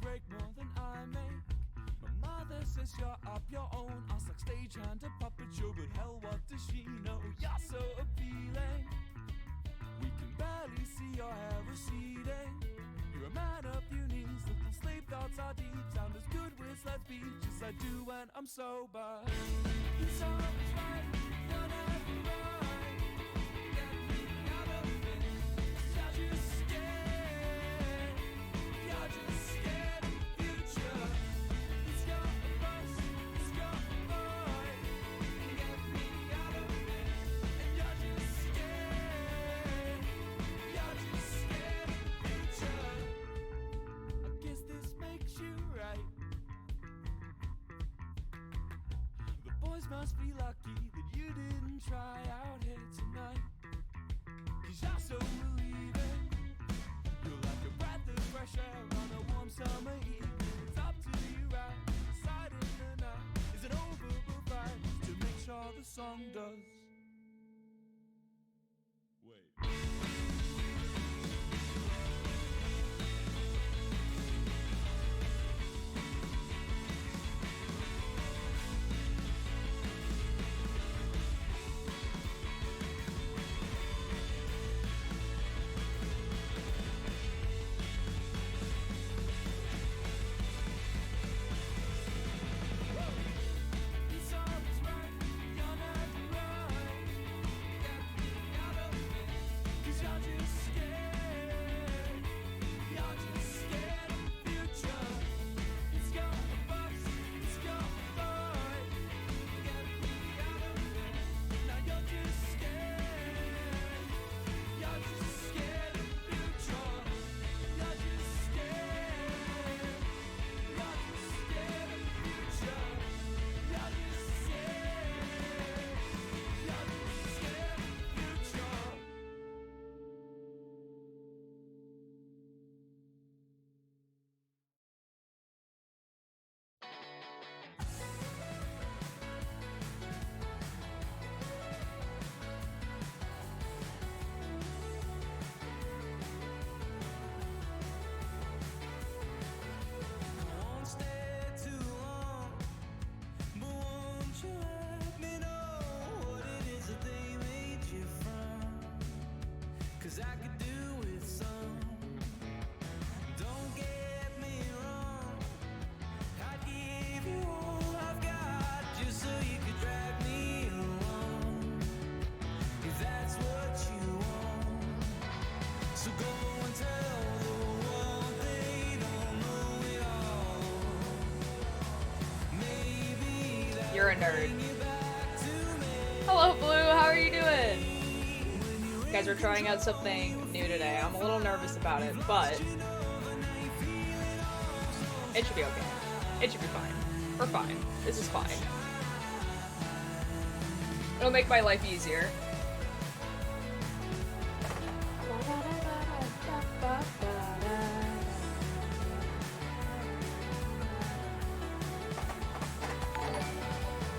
break more than I make. My mother says you're up your own ass like stagehand a puppet show, but hell, what does she know? You're so appealing. We can barely see your hair receding. You're a man of few knees, little sleep thoughts are deep. Sound as good with let's be just I do when I'm sober. It's always right, you're never right. Get me out of it. You're just scared. You're just scared of the future. It's your bus, it's your boy. Get me out of it. And you're just scared. You're just scared of the future. I guess this makes you right. The boys must be lucky that you didn't try out here tonight. 'Cause you're so relieving. You're like a breath of fresh air on a warm summer eve. It's up to you right deciding the night is an overboard fight to make sure the song does. Wait. It's always right, you're never right. Get me out of it. 'Cause you're just scared. You're just scared of the future. It's your bus, it's your boy. Get me out of it. Now you're just scared. You're just scared of the future. You're just scared. You're just scared of the future. You're just scared. You're just scared of the future. Won't stay too long, but won't you let me know what it is that they made you from? 'Cause I could do with some. Don't get me wrong, I'd give you all I've got just so you could drag me along, if that's what you want. So go and tell the world they don't know it all. Maybe that You're a nerd. you back to me. Hello, Blue. How are you doing? Guys, we're trying out something new today. I'm a little nervous about it, but it should be okay. It should be fine. We're fine. This is fine. It'll make my life easier.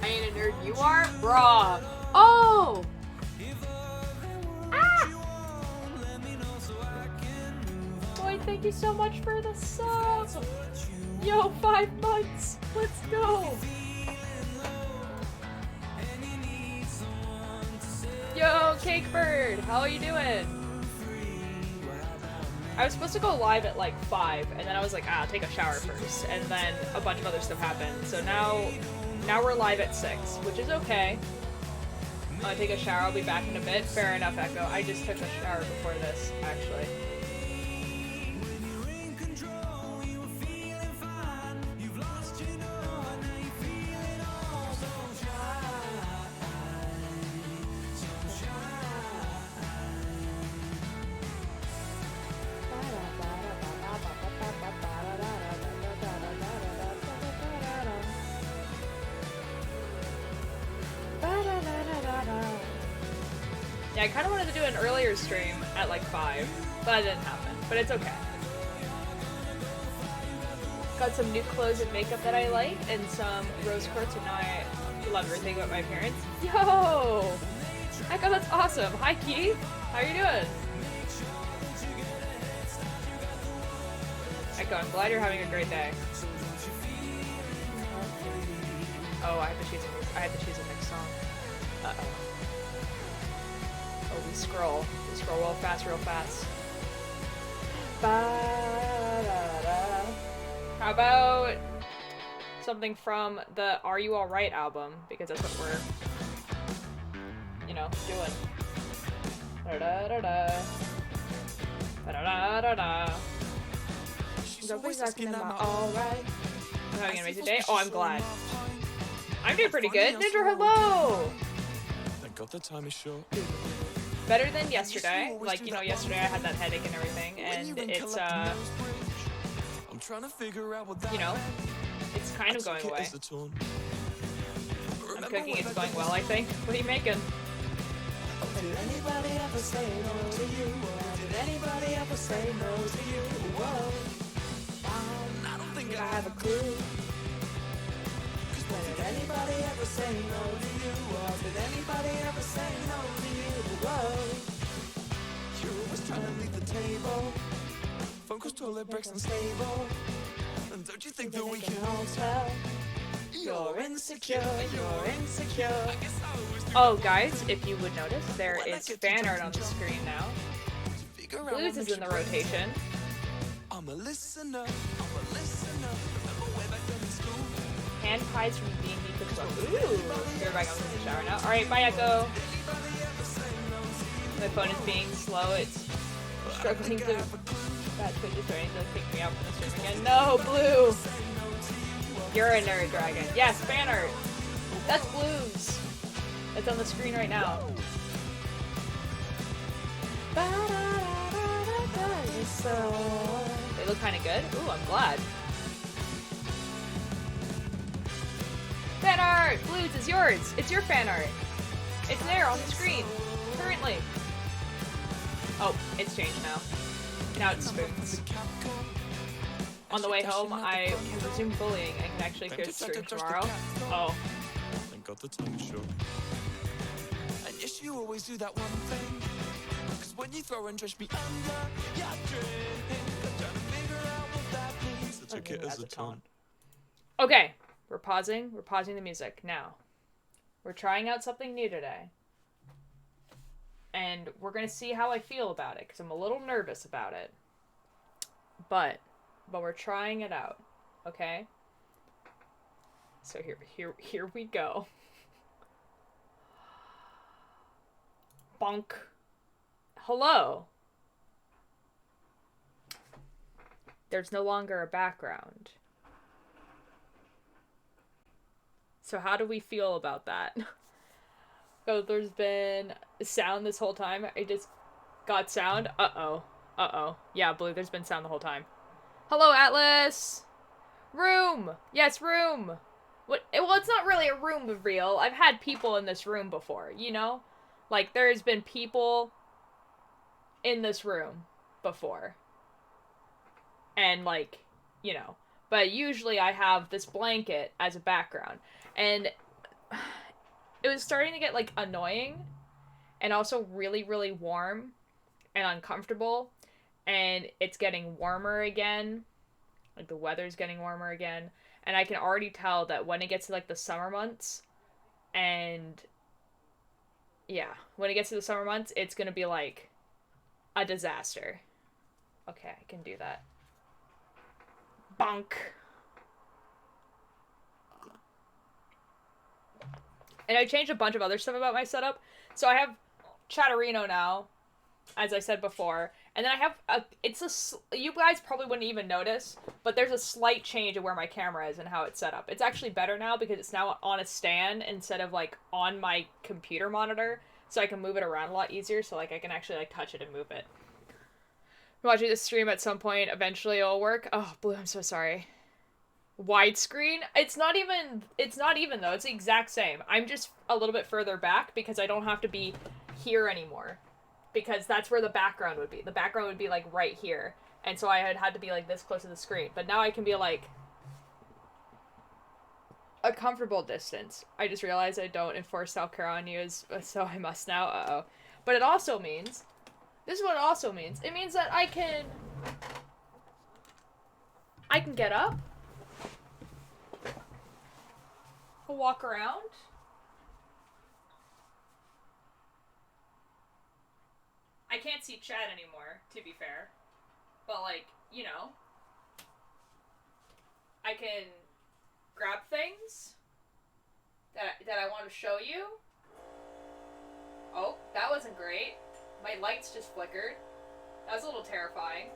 I ain't a nerd, you are? Bruh. Oh! Ah! Boy, thank you so much for the sub! Yo, 5 months! Let's go! Yo, Cakebird! How are you doing? I was supposed to go live at like 5, and then I was like, I'll take a shower first, and then a bunch of other stuff happened. So now we're live at 6, which is okay. I'll take a shower, I'll be back in a bit. Fair enough, Echo. I just took a shower before this, actually. Yeah, I kind of wanted to do an earlier stream at like 5, but that didn't happen. But it's okay. Got some new clothes and makeup that I like, and some rose quartz, and now I love everything about my appearance. Yo! Echo, that's awesome! Hi, Keith! How are you doing? I Mishka, I'm glad you're having a great day. Oh, I have to choose a next song. Uh-oh. Oh, we scroll real fast. Ba-da-da. How about something from the Are You Alright album? Because that's what we're, you know, doing. Da-da-da-da. Da-da-da-da-da. Nobody's asking am I alright? I'm having an amazing day. Oh, I'm glad. I'm doing pretty good. Ninja, hello! Thank God the time is short. Better than yesterday. Like, you know, yesterday I had that headache and everything, and it's, you know, it's kind of going away. I'm cooking, it's going well, I think. What are you making? Did anybody ever say no to you? Did anybody ever say no to you? Whoa. I don't think I have a clue. Did anybody ever say no to you? Or did anybody ever say no to you? Whoa. You're always trying to leave the table. Phone calls, toilet breaks, unstable. And don't you think that we can all tell? You're insecure. Oh, guys, if you would notice, there is fan art on the screen now. Blues is in the rotation. I'm a listener. Hand pies from D&D Cookbook. Ooh, you're back on the shower now. All right, bye, Echo. My phone is being slow. It's struggling to bad twitches or anything to kick me out from the stream again. No, Blue. You're a nerd, Dragon. Yes, fan art. That's Blues. It's on the screen right now. They look kind of good. Ooh, I'm glad. Fan art! Blues, it's yours! It's your fan art! It's there on the screen, currently. Oh, it's changed now. Now it's spoons. On the way home, I resumed bullying and can actually clear the stream tomorrow. Oh. Thank God the time is short. And yes, you always do that one thing. Cause when you throw and trash me under your drink, I'm trying to figure out what that means. I took it as a taunt. Okay. We're pausing the music. Now, we're trying out something new today. And we're going to see how I feel about it, because I'm a little nervous about it. But we're trying it out. Okay? So here we go. Bonk. Hello. There's no longer a background. So how do we feel about that? So there's been sound this whole time. I just got sound. Uh-oh. Yeah, Blue, there's been sound the whole time. Hello, Atlas! Room! Yes, room! What? Well, it's not really a room of real. I've had people in this room before, you know? Like, there's been people in this room before. And, like, you know. But usually I have this blanket as a background. And it was starting to get, like, annoying. And also really, really warm. And uncomfortable. And it's getting warmer again. Like, the weather's getting warmer again. And I can already tell that when it gets to, like, the summer months. And, yeah. When it gets to the summer months, it's gonna be, like, a disaster. Okay, I can do that. Bonk. And I changed a bunch of other stuff about my setup. So I have Chatterino now, as I said before. And then I have you guys probably wouldn't even notice, but there's a slight change of where my camera is and how it's set up. It's actually better now because it's now on a stand instead of, like, on my computer monitor. So I can move it around a lot easier. So, like, I can actually, like, touch it and move it. Watching this stream at some point, eventually it'll work. Oh, Blue, I'm so sorry. Widescreen? It's not even though. It's the exact same. I'm just a little bit further back because I don't have to be here anymore. Because that's where the background would be. The background would be, like, right here. And so I had to be, like, this close to the screen. But now I can be, like, a comfortable distance. I just realized I don't enforce self-care on you, so I must now. Uh-oh. But it also means... This is what it also means. It means that I can I can get up. I'll walk around. I can't see chat anymore, to be fair. But, like, you know. I can grab things that I want to show you. Oh, that wasn't great. My lights just flickered. That was a little terrifying.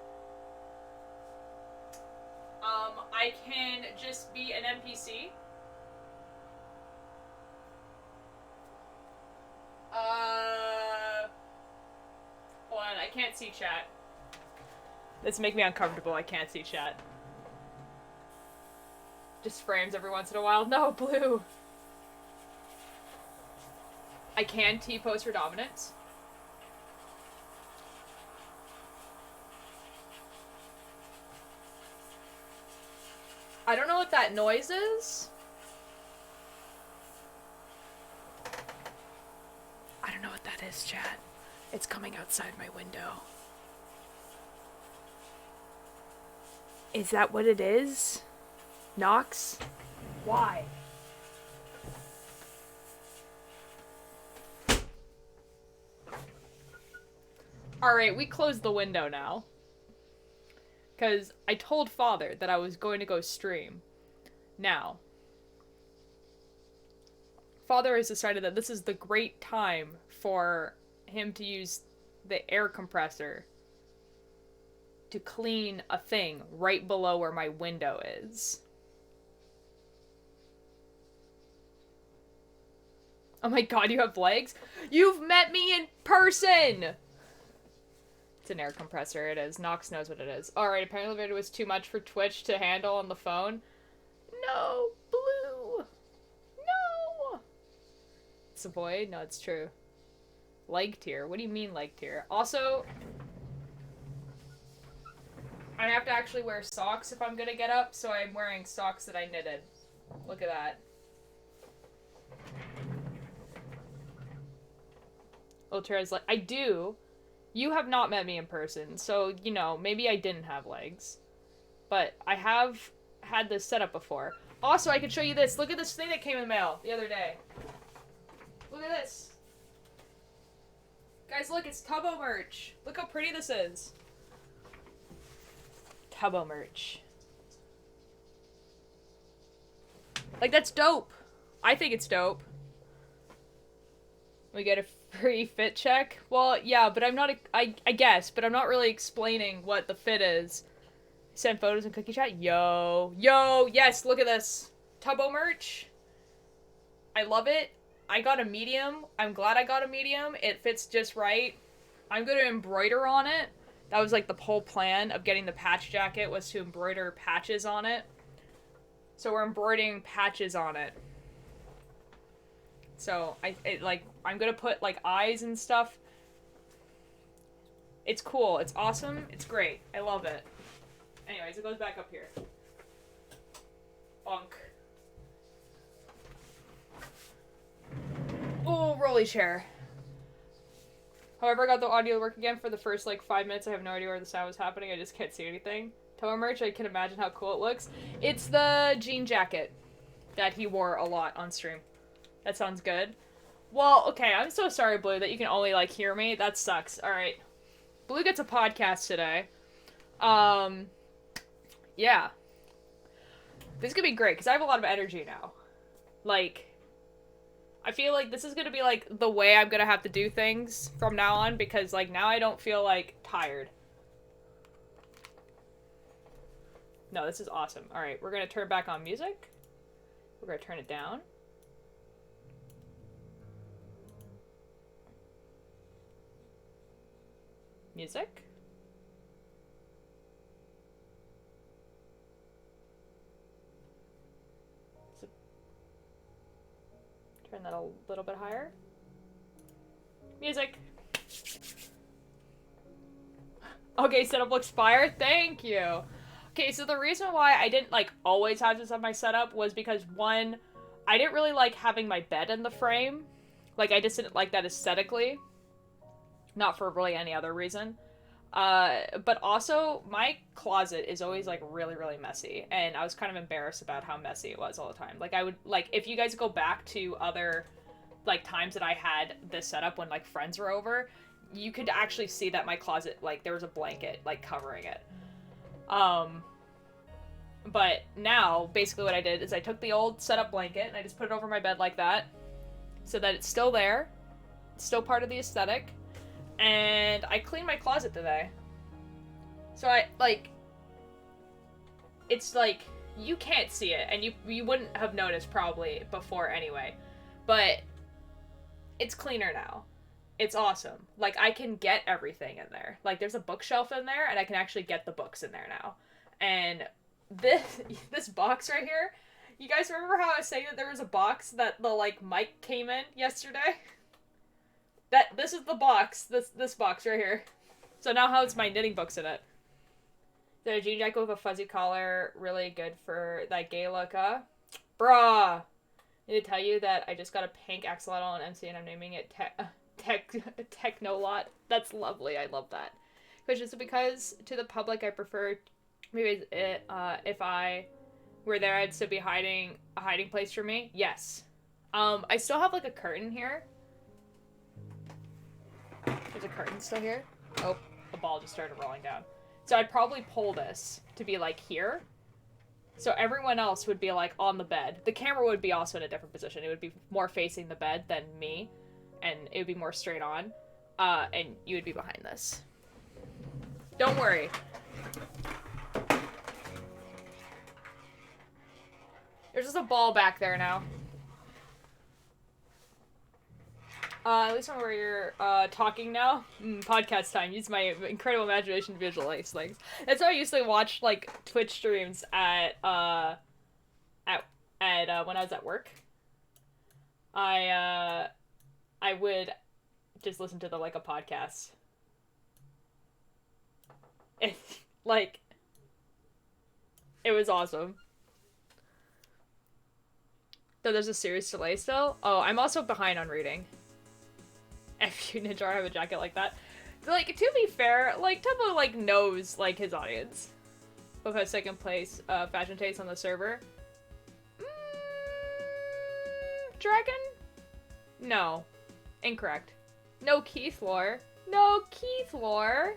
I can just be an NPC. Hold on, I can't see chat. This makes me uncomfortable, I can't see chat. Just frames every once in a while. No, blue! I can T-pose for dominance. I don't know what that noise is. I don't know what that is, chat. It's coming outside my window. Is that what it is? Nox? Why? Alright, we closed the window now. Because I told Father that I was going to go stream. Now, Father has decided that this is the great time for him to use the air compressor to clean a thing right below where my window is. Oh my god, you have legs? You've met me in person! It's an air compressor, it is. Nox knows what it is. Alright, apparently the video was too much for Twitch to handle on the phone. No! Blue! No! It's a void? No, it's true. Leg tier? What do you mean leg tier? Also, I have to actually wear socks if I'm gonna get up, so I'm wearing socks that I knitted. Look at that. Ultra's like, I do. You have not met me in person, so, you know, maybe I didn't have legs. But I have had this setup before. Also, I can show you this. Look at this thing that came in the mail the other day. Look at this. Guys, look, it's Tubbo merch. Look how pretty this is. Tubbo merch. Like, that's dope. I think it's dope. We get a free fit check? Well, yeah, but I'm not, I guess, but I'm not really explaining what the fit is. Send photos in cookie chat? Yo. Yo, yes, look at this. Tubbo merch. I love it. I got a medium. I'm glad I got a medium. It fits just right. I'm gonna embroider on it. That was like the whole plan of getting the patch jacket, was to embroider patches on it. So we're embroidering patches on it. So, I'm gonna put, like, eyes and stuff. It's cool. It's awesome. It's great. I love it. Anyways, it goes back up here. Bonk. Oh, rolly chair. However, I got the audio to work again for the first, like, 5 minutes. I have no idea where the sound was happening. I just can't see anything. Toa merch, I can imagine how cool it looks. It's the jean jacket that he wore a lot on stream. That sounds good. Well, okay, I'm so sorry, Blue, that you can only, like, hear me. That sucks. Alright. Blue gets a podcast today. Yeah. This is gonna be great, because I have a lot of energy now. Like, I feel like this is gonna be, like, the way I'm gonna have to do things from now on, because, like, now I don't feel, like, tired. No, this is awesome. Alright, we're gonna turn back on music. We're gonna turn it down. Music. So, turn that a little bit higher. Music. Okay, setup looks fire. Thank you. Okay, so the reason why I didn't, like, always have this on my setup was because, one, I didn't really like having my bed in the frame. Like, I just didn't like that aesthetically. Not for really any other reason. But also, my closet is always, like, really, really messy. And I was kind of embarrassed about how messy it was all the time. Like, I would, like, if you guys go back to other, like, times that I had this setup when, like, friends were over, you could actually see that my closet, like, there was a blanket, like, covering it. But now, basically what I did is I took the old setup blanket and I just put it over my bed like that. So that it's still there. It's still part of the aesthetic. And I cleaned my closet today. So I, like, it's like, you can't see it, and you wouldn't have noticed probably before anyway. But it's cleaner now. It's awesome. Like, I can get everything in there. Like, there's a bookshelf in there, and I can actually get the books in there now. And this box right here, you guys remember how I was saying that there was a box that the, like, mic came in yesterday? This is the box. This box right here. So now how it's my knitting books in it. The jean jacket with a fuzzy collar, really good for that gay look, huh? Bruh! I need to tell you that I just got a pink axolotl on MC and I'm naming it Technolot. That's lovely. I love that. Which is because to the public I prefer maybe if I were there I'd still be a hiding place for me. Yes. I still have like a curtain here. There's a curtain still here. Oh, the ball just started rolling down. So I'd probably pull this to be like here. So everyone else would be like on the bed. The camera would be also in a different position. It would be more facing the bed than me. And it would be more straight on. And you would be behind this. Don't worry. There's just a ball back there now. At least I'm where you're talking now. Podcast time. Use my incredible imagination to visualize things. That's how I used to watch like Twitch streams at when I was at work. I would just listen to like a podcast. It like it was awesome. Though there's a serious delay still. Oh, I'm also behind on reading. If you Ninja have a jacket like that. Like, to be fair, like, Tubbo, like, knows, like, his audience. Both has second place, fashion taste on the server. Dragon? No. Incorrect. No Keith lore. No Keith lore!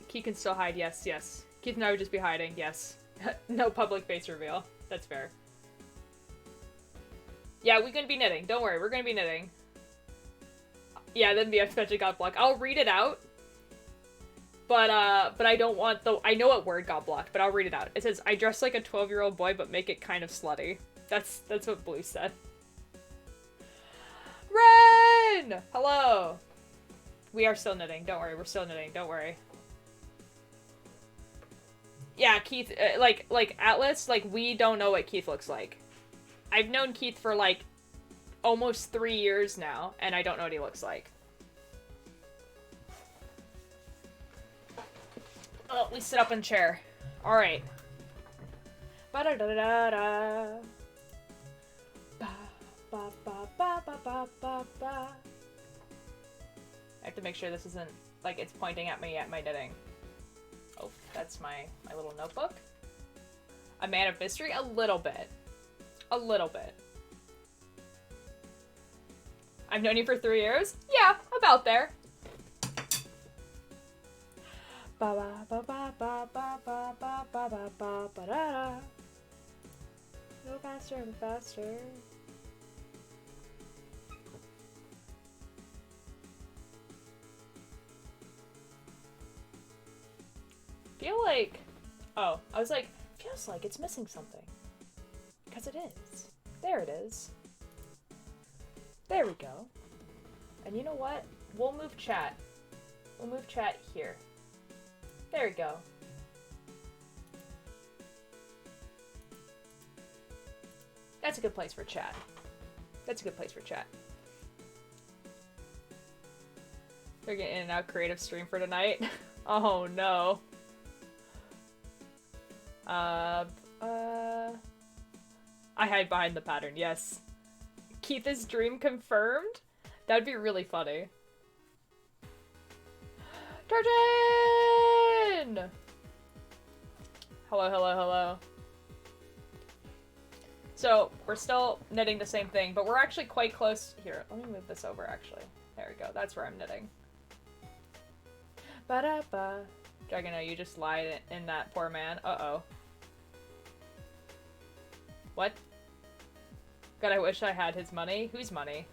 Keith can still hide, yes, yes. Keith and I would just be hiding, yes. No public face reveal. That's fair. Yeah, we're gonna be knitting. Don't worry, we're gonna be knitting. Yeah, then the expansion got blocked. I'll read it out. But I don't want the- I know what word got blocked, but I'll read it out. It says, I dress like a 12-year-old boy, but make it kind of slutty. That's what Blue said. Ren! Hello! We are still knitting. Don't worry, we're still knitting. Don't worry. Yeah, Keith, like Atlas, like, we don't know what Keith looks like. I've known Keith for, like, almost 3 years now, and I don't know what he looks like. Oh, we sit up in chair. Alright. Ba-da-da-da-da. Ba-ba-ba-ba-ba-ba-ba. I have to make sure this isn't, like, it's pointing at me at my knitting. Oh, that's my little notebook. A man of mystery? A little bit. A little bit. I've known you for 3 years? Yeah, about there. Ba ba ba ba ba ba ba ba ba ba ba ba da. Go faster and faster. Feel like, oh, I was like, feels like it's missing something. Because it is. There it is. There we go. And you know what? We'll move chat. We'll move chat here. There we go. That's a good place for chat. That's a good place for chat. They're getting in and out creative stream for tonight. Oh no. I hide behind the pattern, yes. Keith is dream confirmed? That'd be really funny. Tartan! Hello, hello, hello. So, we're still knitting the same thing, but we're actually quite close. Here, let me move this over, actually. There we go. That's where I'm knitting. Ba-da-ba. Dragono, you just lied in that poor man. Uh-oh. What? God, I wish I had his money. Whose money?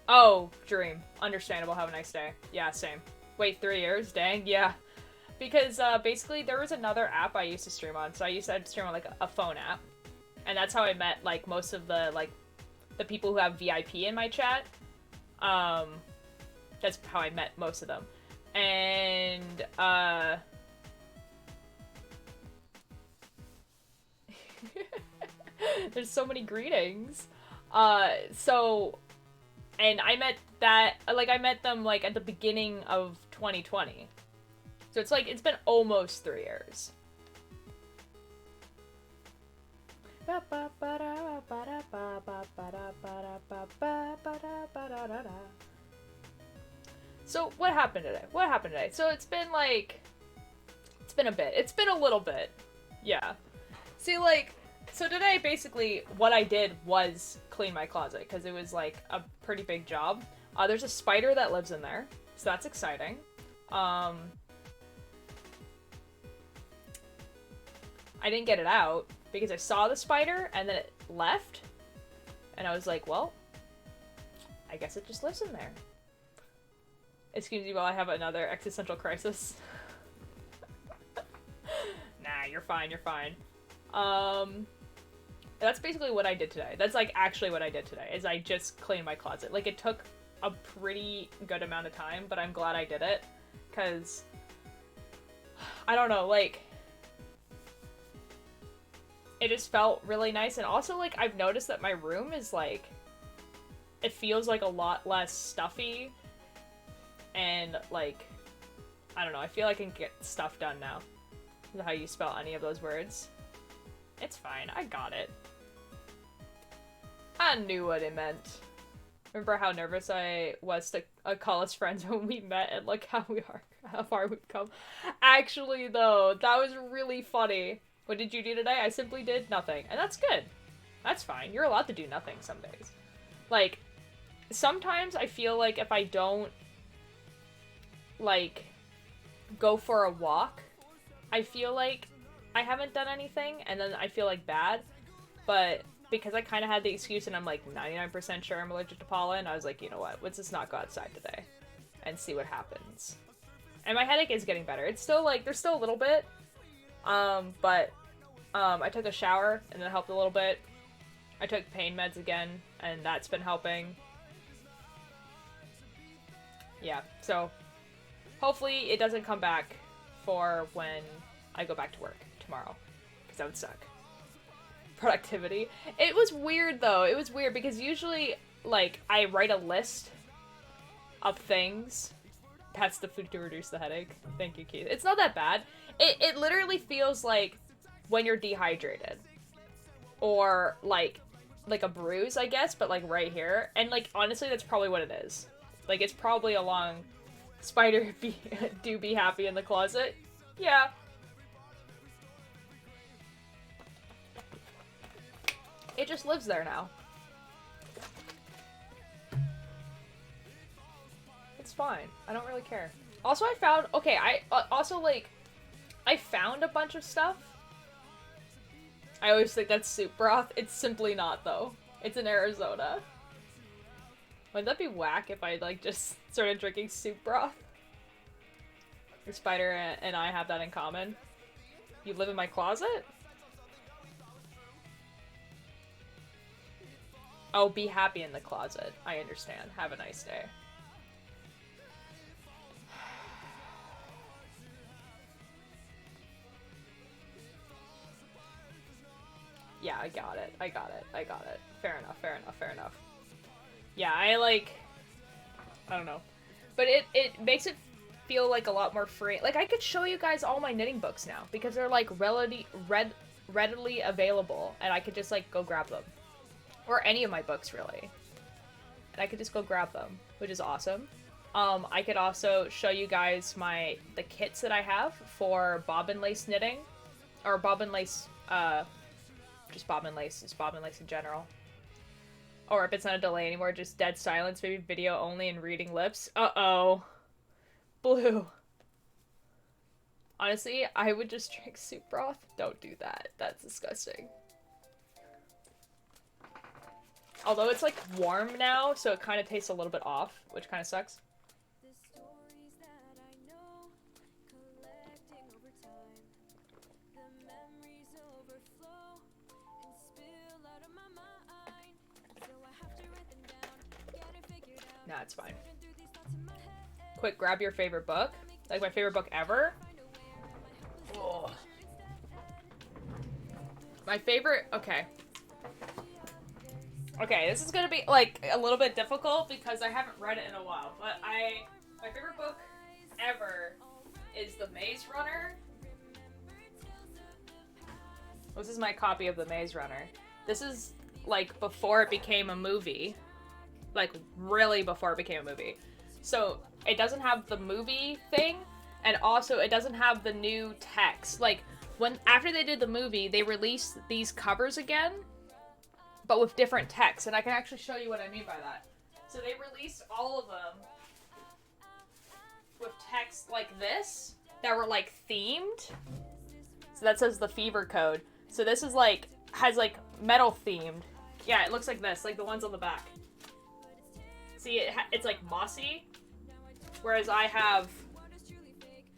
Oh, Dream. Understandable. Have a nice day. Yeah, same. Wait, 3 years? Dang, yeah. Because, basically, there was another app I used to stream on. So I used to stream on, like, a phone app. And that's how I met, like, most of the, like, the people who have VIP in my chat. That's how I met most of them. And, there's so many greetings. And I met I met them, like, at the beginning of 2020. So it's, like, it's been almost 3 years. So, what happened today? What happened today? So, it's been, like... It's been a bit. It's been a little bit. Yeah. See, like... So today, basically, what I did was clean my closet, because it was, like, a pretty big job. There's a spider that lives in there, so that's exciting. I didn't get it out, because I saw the spider, and then it left, and I was like, well, I guess it just lives in there. Excuse me while I have another existential crisis. Nah, you're fine, you're fine. That's basically what I did today. That's, like, actually what I did today, is I just cleaned my closet. Like, it took a pretty good amount of time, but I'm glad I did it, because, I don't know, like, it just felt really nice, and also, like, I've noticed that my room is, like, it feels, like, a lot less stuffy, and, like, I don't know, I feel like I can get stuff done now. Is how you spell any of those words. It's fine, I got it. I knew what it meant. Remember how nervous I was to call us friends when we met, and look how far we've come. Actually, though, that was really funny. What did you do today? I simply did nothing. And that's good. That's fine. You're allowed to do nothing some days. Like, sometimes I feel like if I don't, like, go for a walk, I feel like I haven't done anything, and then I feel, like, bad. But because I kind of had the excuse and I'm, like, 99% sure I'm allergic to pollen, I was like, you know what? Let's just not go outside today and see what happens. And my headache is getting better. It's still, like, there's still a little bit. But I took a shower, and that helped a little bit. I took pain meds again, and that's been helping. Yeah, so hopefully it doesn't come back for when I go back to work tomorrow, because that would suck. Productivity. It was weird, though. It was weird, because usually, like, I write a list of things. That's the food to reduce the headache. Thank you, Keith. It's not that bad. It literally feels like when you're dehydrated. Or, like a bruise, I guess, but, like, right here. And, like, honestly, that's probably what it is. Like, it's probably a long spider do be happy in the closet. Yeah. It just lives there now. It's fine. I don't really care. Also, I found... Okay, I found a bunch of stuff. I always think that's soup broth. It's simply not, though. It's in Arizona. Wouldn't that be whack if I, like, just started drinking soup broth? The spider and I have that in common. You live in my closet? Oh, be happy in the closet. I understand. Have a nice day. Yeah, I got it. I got it. I got it. Fair enough, fair enough, fair enough. Yeah, I don't know. But it makes it feel, like, a lot more free. Like, I could show you guys all my knitting books now, because they're, like, readily available, and I could just, like, go grab them. Or any of my books, really. And I could just go grab them, which is awesome. I could also show you guys the kits that I have for bobbin lace knitting. Or bobbin lace, just bobbin lace in general. Or if it's not a delay anymore, just dead silence, maybe video only and reading lips. Uh-oh. Blue. Honestly, I would just drink soup broth. Don't do that. That's disgusting. Although it's like warm now, so it kind of tastes a little bit off, which kind of sucks. Nah, it's fine. Quick, grab your favorite book. Like my favorite book ever. Ugh. My favorite, okay. Okay, this is gonna be like a little bit difficult because I haven't read it in a while, but my favorite book ever is The Maze Runner. This is my copy of The Maze Runner. This is like before it became a movie. Like really before it became a movie. So it doesn't have the movie thing, and also it doesn't have the new text. Like after they did the movie, they released these covers again, but with different text, and I can actually show you what I mean by that. So they released all of them with text like this that were like themed. So that says the Fever Code. So this is like has like metal themed. Yeah, it looks like this, like the ones on the back. See, it's like mossy, whereas I have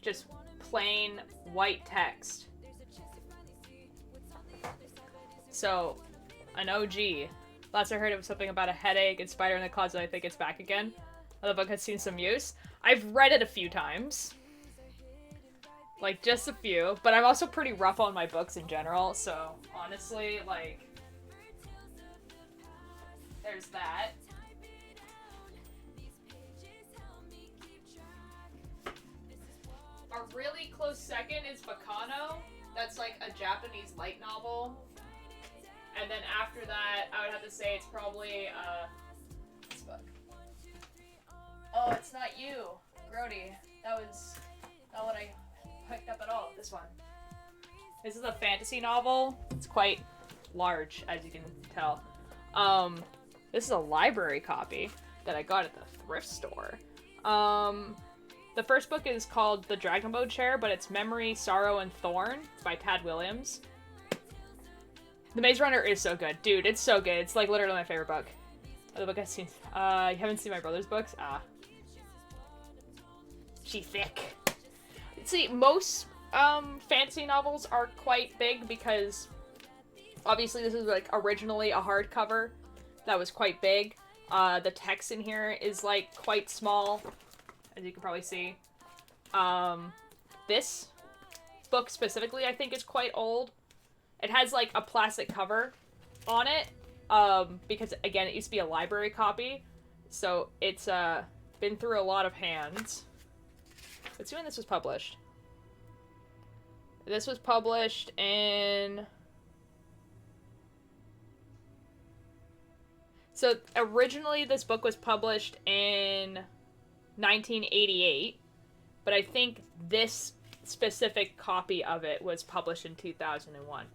just plain white text. So, an OG. Last I heard it was something about a headache and spider in the closet. I think it's back again. The book has seen some use. I've read it a few times. Like, just a few. But I'm also pretty rough on my books in general, so honestly, like, there's that. A really close second is Bacano. That's like a Japanese light novel. And then after that, I would have to say it's probably, this book. Oh, It's Not You, Grody. That was not what I picked up at all. This one. This is a fantasy novel. It's quite large, as you can tell. This is a library copy that I got at the thrift store. The first book is called The Dragon Boat Chair, but it's Memory, Sorrow, and Thorn. It's by Tad Williams. The Maze Runner is so good. Dude, it's so good. It's like literally my favorite book. The book I've seen. You haven't seen my brother's books? Ah. She's thick. See, most fantasy novels are quite big because obviously this is like originally a hardcover that was quite big. The text in here is like quite small, as you can probably see. This book specifically I think is quite old. It has like a plastic cover on it, because again, it used to be a library copy, so it's been through a lot of hands. Let's see when this was published. This was published in... So originally this book was published in 1988, but I think this specific copy of it was published in 2001.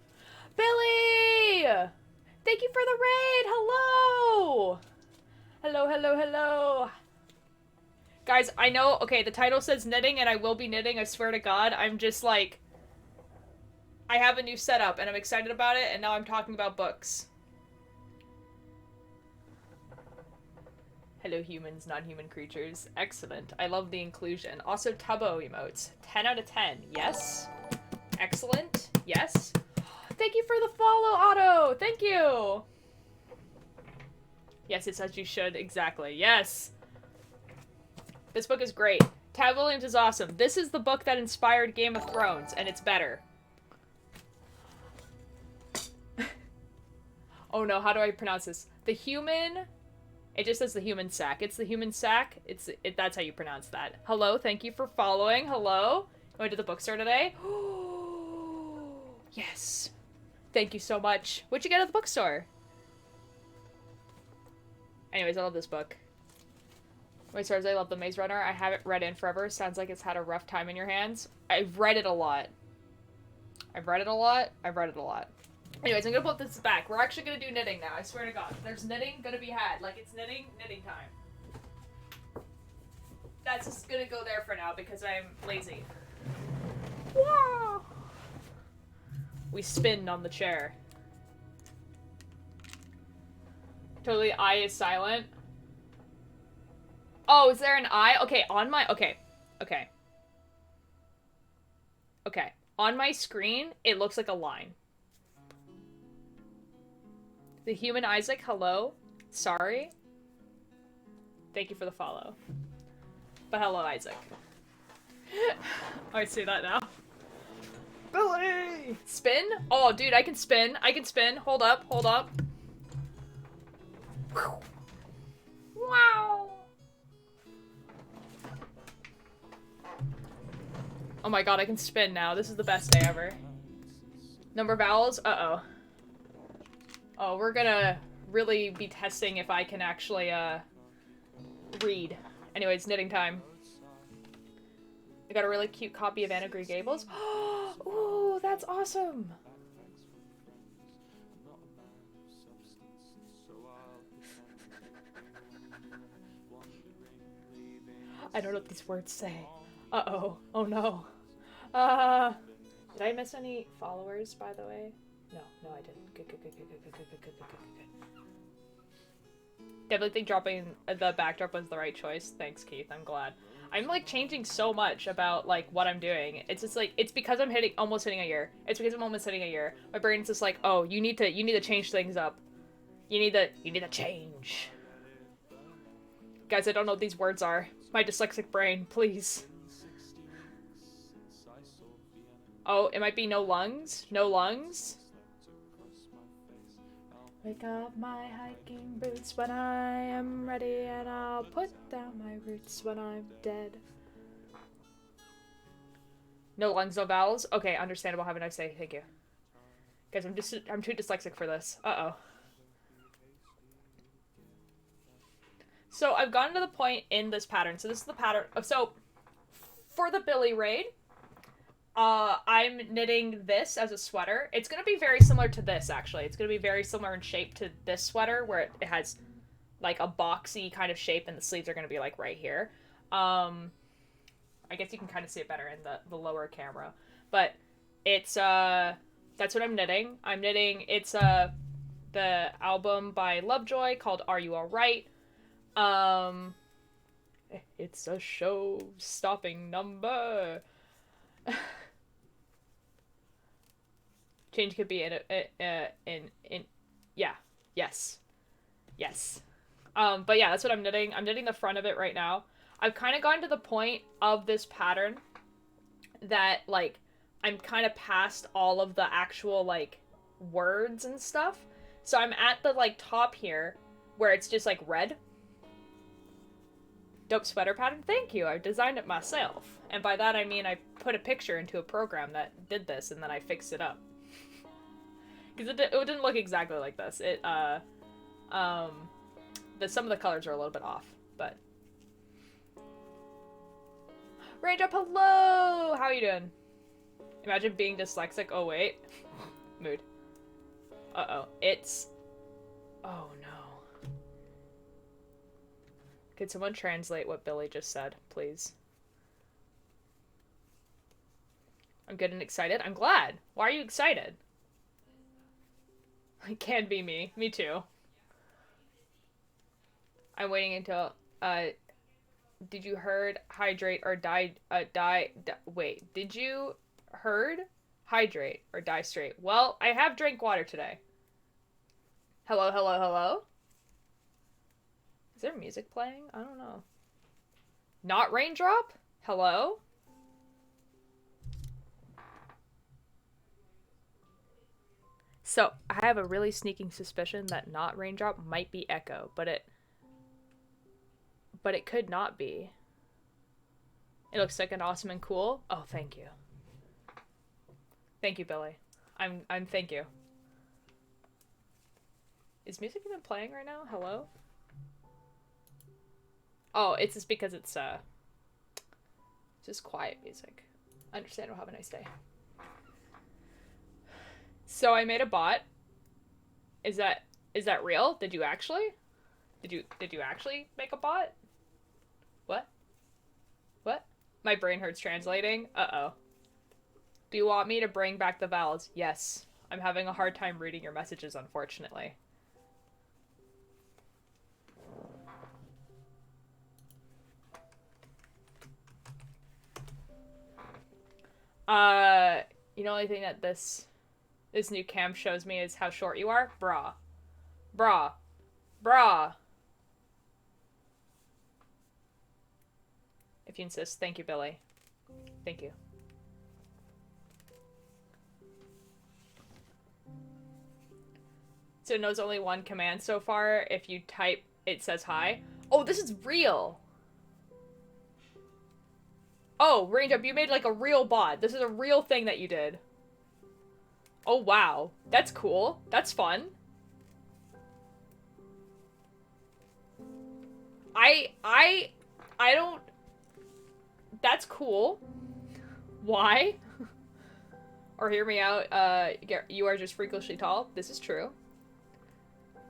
Billy! Thank you for the raid! Hello! Hello, hello, hello. Guys, I know, okay, the title says knitting, and I will be knitting, I swear to God. I'm just like... I have a new setup, and I'm excited about it, and now I'm talking about books. Hello, humans, non-human creatures. Excellent. I love the inclusion. Also, Tubbo emotes. 10 out of 10. Yes. Excellent. Yes. Thank you for the follow, Otto! Thank you! Yes, it's as you should. Exactly. Yes! This book is great. Tad Williams is awesome. This is the book that inspired Game of Thrones, and it's better. Oh no, how do I pronounce this? The Human... It just says the Human Sack. It's the Human Sack. That's how you pronounce that. Hello, thank you for following. Hello? I went to the bookstore today. Yes. Thank you so much. What'd you get at the bookstore? Anyways, I love this book. My stars, I love The Maze Runner. I haven't read in forever. Sounds like it's had a rough time in your hands. I've read it a lot. I've read it a lot. Anyways, I'm gonna put this back. We're actually gonna do knitting now. I swear to God. There's knitting gonna be had. Like, it's knitting time. That's just gonna go there for now because I'm lazy. Wow. We spin on the chair. Totally, I is silent. Oh, is there an I? Okay, on my... Okay. On my screen, it looks like a line. The human Isaac, hello. Sorry. Thank you for the follow. But hello, Isaac. I see that now. Billy! Spin? Oh, dude, I can spin. Hold up. Wow. Oh my god, I can spin now. This is the best day ever. Number of vowels? Uh-oh. Oh, we're gonna really be testing if I can actually, read. Anyways, knitting time. I got a really cute copy of Anna Green Gables. Ooh, that's awesome! I don't know what these words say. Uh-oh. Oh no. Did I miss any followers, by the way? No, I didn't. Good. Definitely think dropping the backdrop was the right choice. Thanks, Keith. I'm glad. I'm, like, changing so much about, like, what I'm doing. It's just, like, it's because I'm almost hitting a year. My brain's just like, oh, you need to change things up. You need to change. Guys, I don't know what these words are. My dyslexic brain, please. Oh, it might be no lungs? No lungs? Wake up my hiking boots when I am ready, and I'll put down my roots when I'm dead. No lungs, no vowels? Okay, understandable. Have a nice day. Thank you. Guys, I'm too dyslexic for this. Uh-oh. So I've gotten to the point in this pattern. So this is the pattern. So for the Billy raid, I'm knitting this as a sweater. It's going to be very similar to this, actually. It's going to be very similar in shape to this sweater, where it has, like, a boxy kind of shape, and the sleeves are going to be, like, right here. I guess you can kind of see it better in the lower camera. But it's, that's what I'm knitting. It's, the album by Lovejoy called Are You Alright? It's a show-stopping number. Change could be yes. But yeah, that's what I'm knitting. I'm knitting the front of it right now. I've kind of gotten to the point of this pattern that, like, I'm kind of past all of the actual, like, words and stuff. So I'm at the, like, top here where it's just, like, red. Dope sweater pattern? Thank you. I designed it myself. And by that I mean I put a picture into a program that did this, and then I fixed it up. Because it didn't look exactly like this. Some of the colors are a little bit off, but... Raindrop, hello! How are you doing? Imagine being dyslexic. Oh, wait. Mood. Uh-oh. It's... Oh, no. Could someone translate what Billy just said, please? I'm good and excited. I'm glad. Why are you excited? It can be me. Me too. I'm waiting until, did you heard hydrate or wait, did you heard hydrate or die straight? Well, I have drank water today. Hello? Is there music playing? I don't know. Not Raindrop? Hello? So, I have a really sneaking suspicion that not Raindrop might be Echo, but it could not be. It looks like an awesome and cool. Oh, thank you. Thank you, Billy. Thank you. Is music even playing right now? Hello? Oh, it's just because it's just quiet music. Understandable. Have a nice day. So I made a bot. Is that real? Did you actually make a bot? What? What? My brain hurts translating. Uh-oh. Do you want me to bring back the vowels? Yes. I'm having a hard time reading your messages, unfortunately. You know, the only thing that this new cam shows me is how short you are? Brah. Brah. Brah. If you insist. Thank you, Billy. Thank you. So it knows only one command so far. If you type, it says hi. Oh, this is real! Oh, Range Up, you made like a real bot. This is a real thing that you did. Oh, wow. That's cool. That's fun. I don't... That's cool. Why? Or hear me out, you are just freakishly tall. This is true.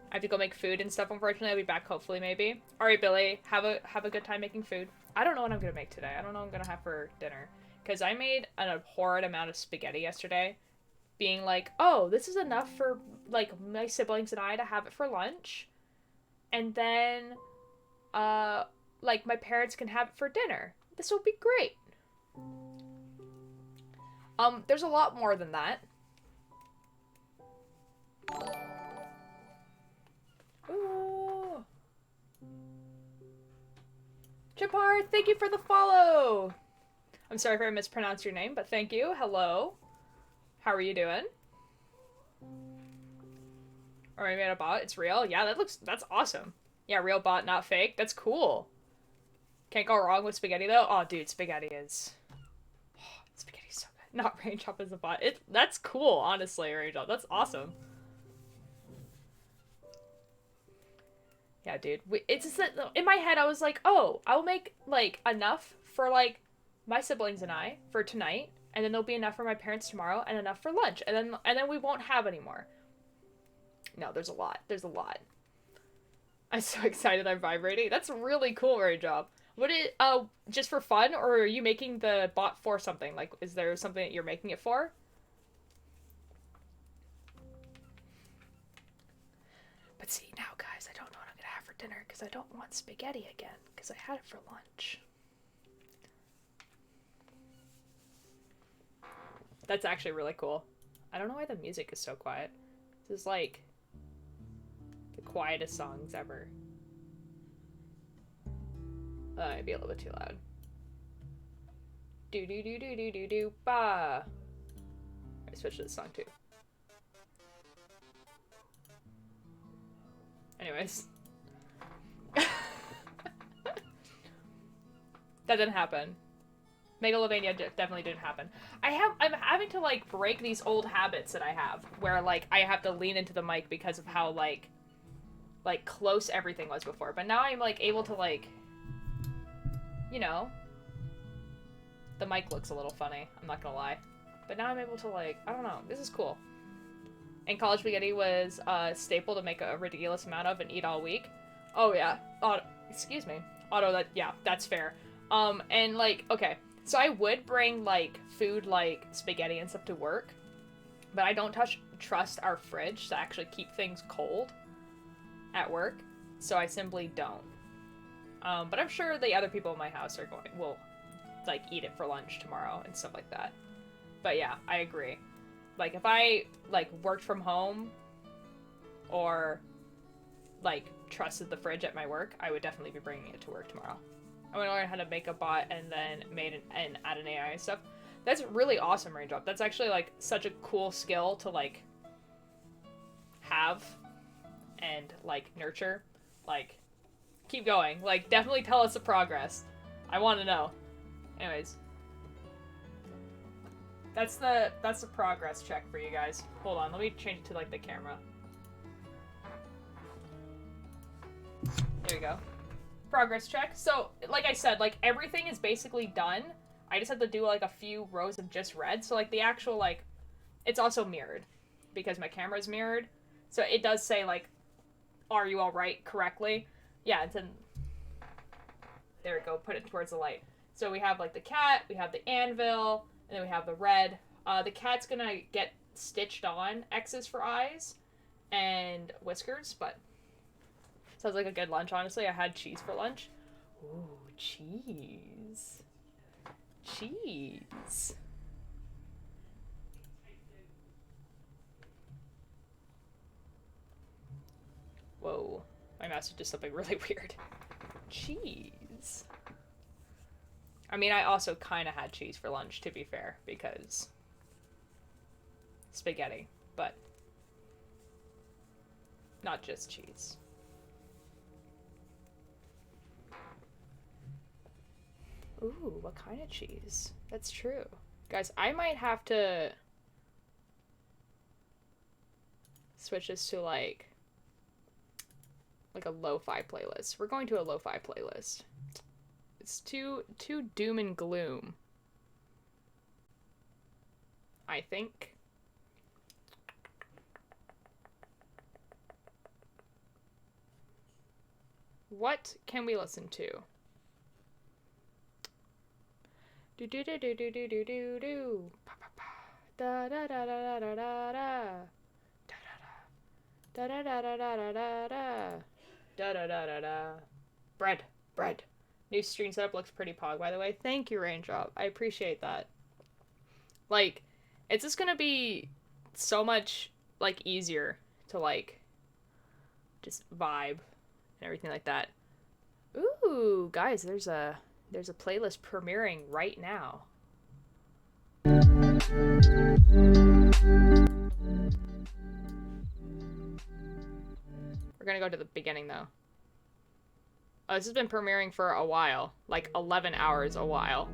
I have to go make food and stuff, unfortunately. I'll be back, hopefully, maybe. Alright, Billy, have a good time making food. I don't know what I'm gonna make today. I don't know what I'm gonna have for dinner. Because I made an abhorrent amount of spaghetti yesterday. Being like, oh, this is enough for, like, my siblings and I to have it for lunch. And then, like, my parents can have it for dinner. This will be great. There's a lot more than that. Ooh. Chapar, thank you for the follow! I'm sorry if I mispronounced your name, but thank you. Hello. How are you doing? Or I made a bot. It's real. Yeah, that's awesome. Yeah, real bot, not fake. That's cool. Can't go wrong with spaghetti, though. Oh, dude, spaghetti is... Oh, spaghetti's so good. Not Range Up as a bot. That's cool, honestly, Range Up. That's awesome. Yeah, dude. It's just that, in my head, I was like, oh, I'll make, like, enough for, like, my siblings and I for tonight, and then there'll be enough for my parents tomorrow, and enough for lunch, and then we won't have any more. No, there's a lot. There's a lot. I'm so excited I'm vibrating. That's really cool, Range Up. What is, just for fun, or are you making the bot for something? Like, is there something that you're making it for? But see, now, guys, I don't know what I'm gonna have for dinner, because I don't want spaghetti again, because I had it for lunch. That's actually really cool. I don't know why the music is so quiet. This is, like, the quietest songs ever. Might be a little bit too loud. Do do do do do do do ba. I switched to this song too. Anyways. That didn't happen. Megalovania definitely didn't happen. I'm having to, like, break these old habits that I have, where, like, I have to lean into the mic because of how, like close everything was before. But now I'm, like, able to, like, you know, the mic looks a little funny, I'm not gonna lie. But now I'm able to, like, I don't know, this is cool. And college spaghetti was a staple to make a ridiculous amount of and eat all week. Oh, yeah. Excuse me. Yeah, that's fair. And, like, okay. So I would bring, like, food like spaghetti and stuff to work, but I don't trust our fridge to actually keep things cold at work, so I simply don't. But I'm sure the other people in my house will, like, eat it for lunch tomorrow and stuff like that. But yeah, I agree. Like, if I, like, worked from home or, like, trusted the fridge at my work, I would definitely be bringing it to work tomorrow. I'm gonna learn how to make a bot and then add an AI and stuff. That's really awesome, Range Up. That's actually, like, such a cool skill to, like, have and, like, nurture. Like, keep going. Like, definitely tell us the progress. I want to know. Anyways. That's the progress check for you guys. Hold on, let me change it to, like, the camera. There you go. progress check. So, like I said, like, everything is basically done. I just have to do, like, a few rows of just red. So, like, the actual, like, it's also mirrored. Because my camera's mirrored. So it does say, like, are you alright correctly? Yeah, it's in... There we go, put it towards the light. So we have, like, the cat, we have the anvil, and then we have the red. The cat's gonna get stitched on X's for eyes and whiskers, but sounds like a good lunch, honestly. I had cheese for lunch. Ooh, cheese. Cheese. Whoa, my mouse did something really weird. Cheese. I mean, I also kind of had cheese for lunch, to be fair, because spaghetti, but not just cheese. Ooh, what kind of cheese? That's true. Guys, I might have to switch this to, like a lo-fi playlist. We're going to a lo-fi playlist. It's too doom and gloom, I think. What can we listen to? Do do do do do do do do do. Pa pa pa. Da da da da da da da. Da da da da da da da da. Da da da da da. Bread. Bread. New stream setup looks pretty pog, by the way. Thank you, Raindrop. I appreciate that. Like, it's just gonna be so much, like, easier to, like, just vibe and everything like that. Ooh, guys, there's a playlist premiering right now. We're gonna go to the beginning, though. Oh, this has been premiering for a while. Like, 11 hours a while.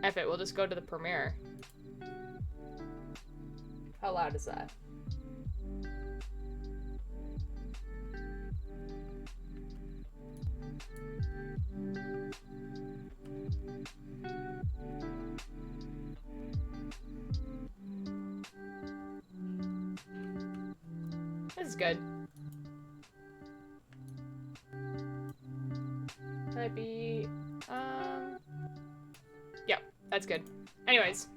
F it, we'll just go to the premiere. How loud is that? This is good. Might be, yep, that's good. Anyways.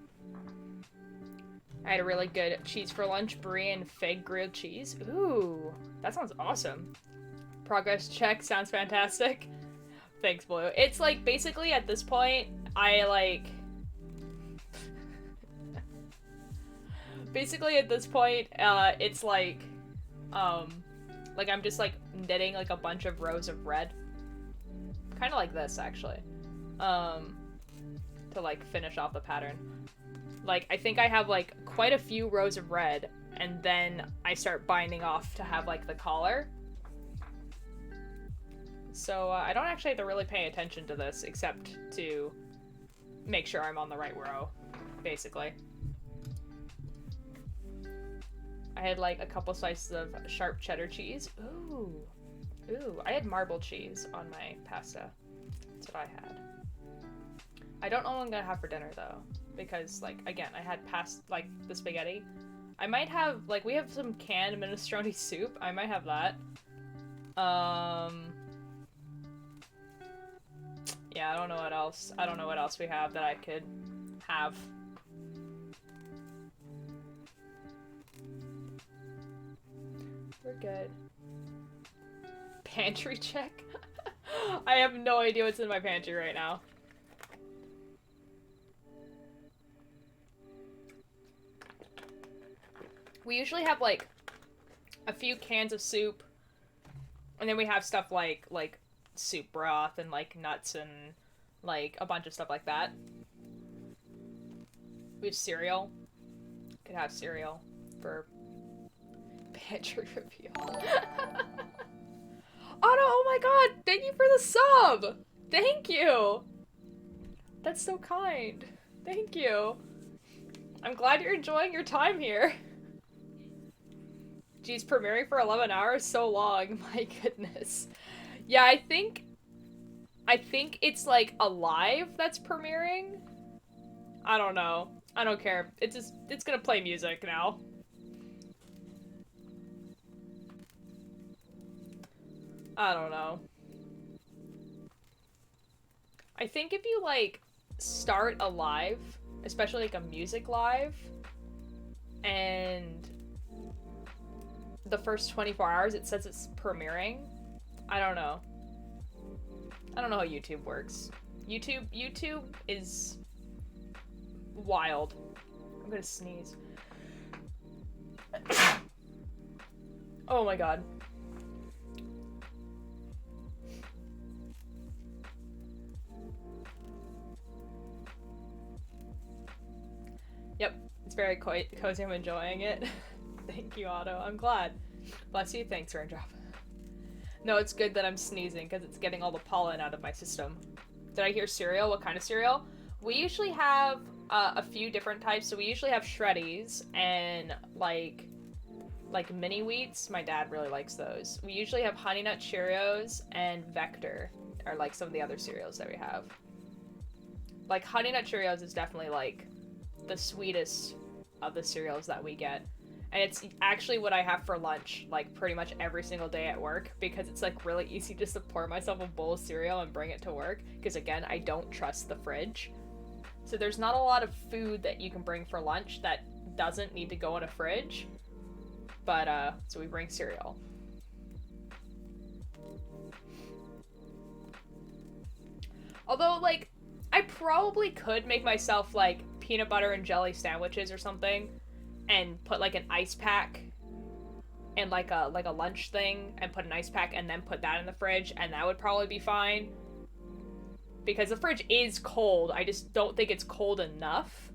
I had a really good cheese for lunch, brie and fig grilled cheese. Ooh, that sounds awesome. Progress check, sounds fantastic. Thanks, Blue. It's like, basically at this point, basically at this point, it's like I'm just like knitting like a bunch of rows of red. Kind of like this, actually. To like finish off the pattern. Like, I think I have like quite a few rows of red, and then I start binding off to have like the collar. So I don't actually have to really pay attention to this, except to make sure I'm on the right row, basically. I had like a couple slices of sharp cheddar cheese. Ooh. Ooh, I had marble cheese on my pasta. That's what I had. I don't know what I'm gonna have for dinner though, because like, again, I had like the spaghetti. I might have, like, we have some canned minestrone soup. I might have that. Yeah, I don't know what else. I don't know what else we have that I could have. We're good. Pantry check? I have no idea what's in my pantry right now. We usually have, like, a few cans of soup, and then we have stuff like soup broth and, like, nuts and, like, a bunch of stuff like that. We have cereal. Could have cereal for pantry reveal. Otto, oh my god! Thank you for the sub! Thank you! That's so kind. Thank you. I'm glad you're enjoying your time here. Geez, premiering for 11 hours? So long. My goodness. Yeah, I think it's like Alive that's premiering. I don't know. I don't care. It's gonna play music now. I don't know. I think if you, like, start a live, especially, like, a music live, and the first 24 hours it says it's premiering, I don't know. I don't know how YouTube works. YouTube is wild. I'm gonna sneeze. Oh my god. Yep, it's very cozy. I'm enjoying it. Thank you, Otto. I'm glad. Bless you. Thanks, Raindrop. No, it's good that I'm sneezing because it's getting all the pollen out of my system. Did I hear cereal? What kind of cereal? We usually have a few different types. So we usually have Shreddies and like mini wheats. My dad really likes those. We usually have Honey Nut Cheerios and Vector are like some of the other cereals that we have. Like Honey Nut Cheerios is definitely like the sweetest of the cereals that we get. And it's actually what I have for lunch, like, pretty much every single day at work, because it's, like, really easy just to pour myself a bowl of cereal and bring it to work, because, again, I don't trust the fridge. So there's not a lot of food that you can bring for lunch that doesn't need to go in a fridge. But, so we bring cereal. Although, like, I probably could make myself, like, peanut butter and jelly sandwiches or something, and put like an ice pack and like a lunch thing and put an ice pack and then put that in the fridge, and that would probably be fine. Because the fridge is cold, I just don't think it's cold enough.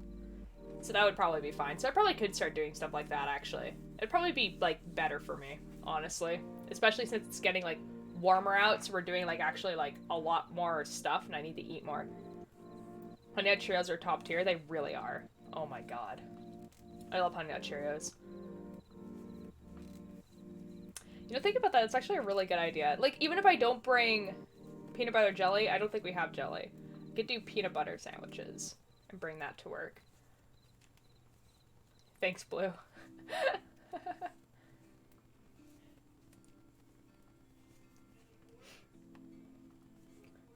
So that would probably be fine. So I probably could start doing stuff like that, actually. It'd probably be, like, better for me, honestly. Especially since it's getting, like, warmer out, so we're doing, like, actually, like, a lot more stuff, and I need to eat more. Honey Nut Cheerios are top tier. They really are. Oh my god. I love Honey Nut Cheerios. You know, think about that. It's actually a really good idea. Like, even if I don't bring peanut butter jelly, I don't think we have jelly. I could do peanut butter sandwiches and bring that to work. Thanks, Blue.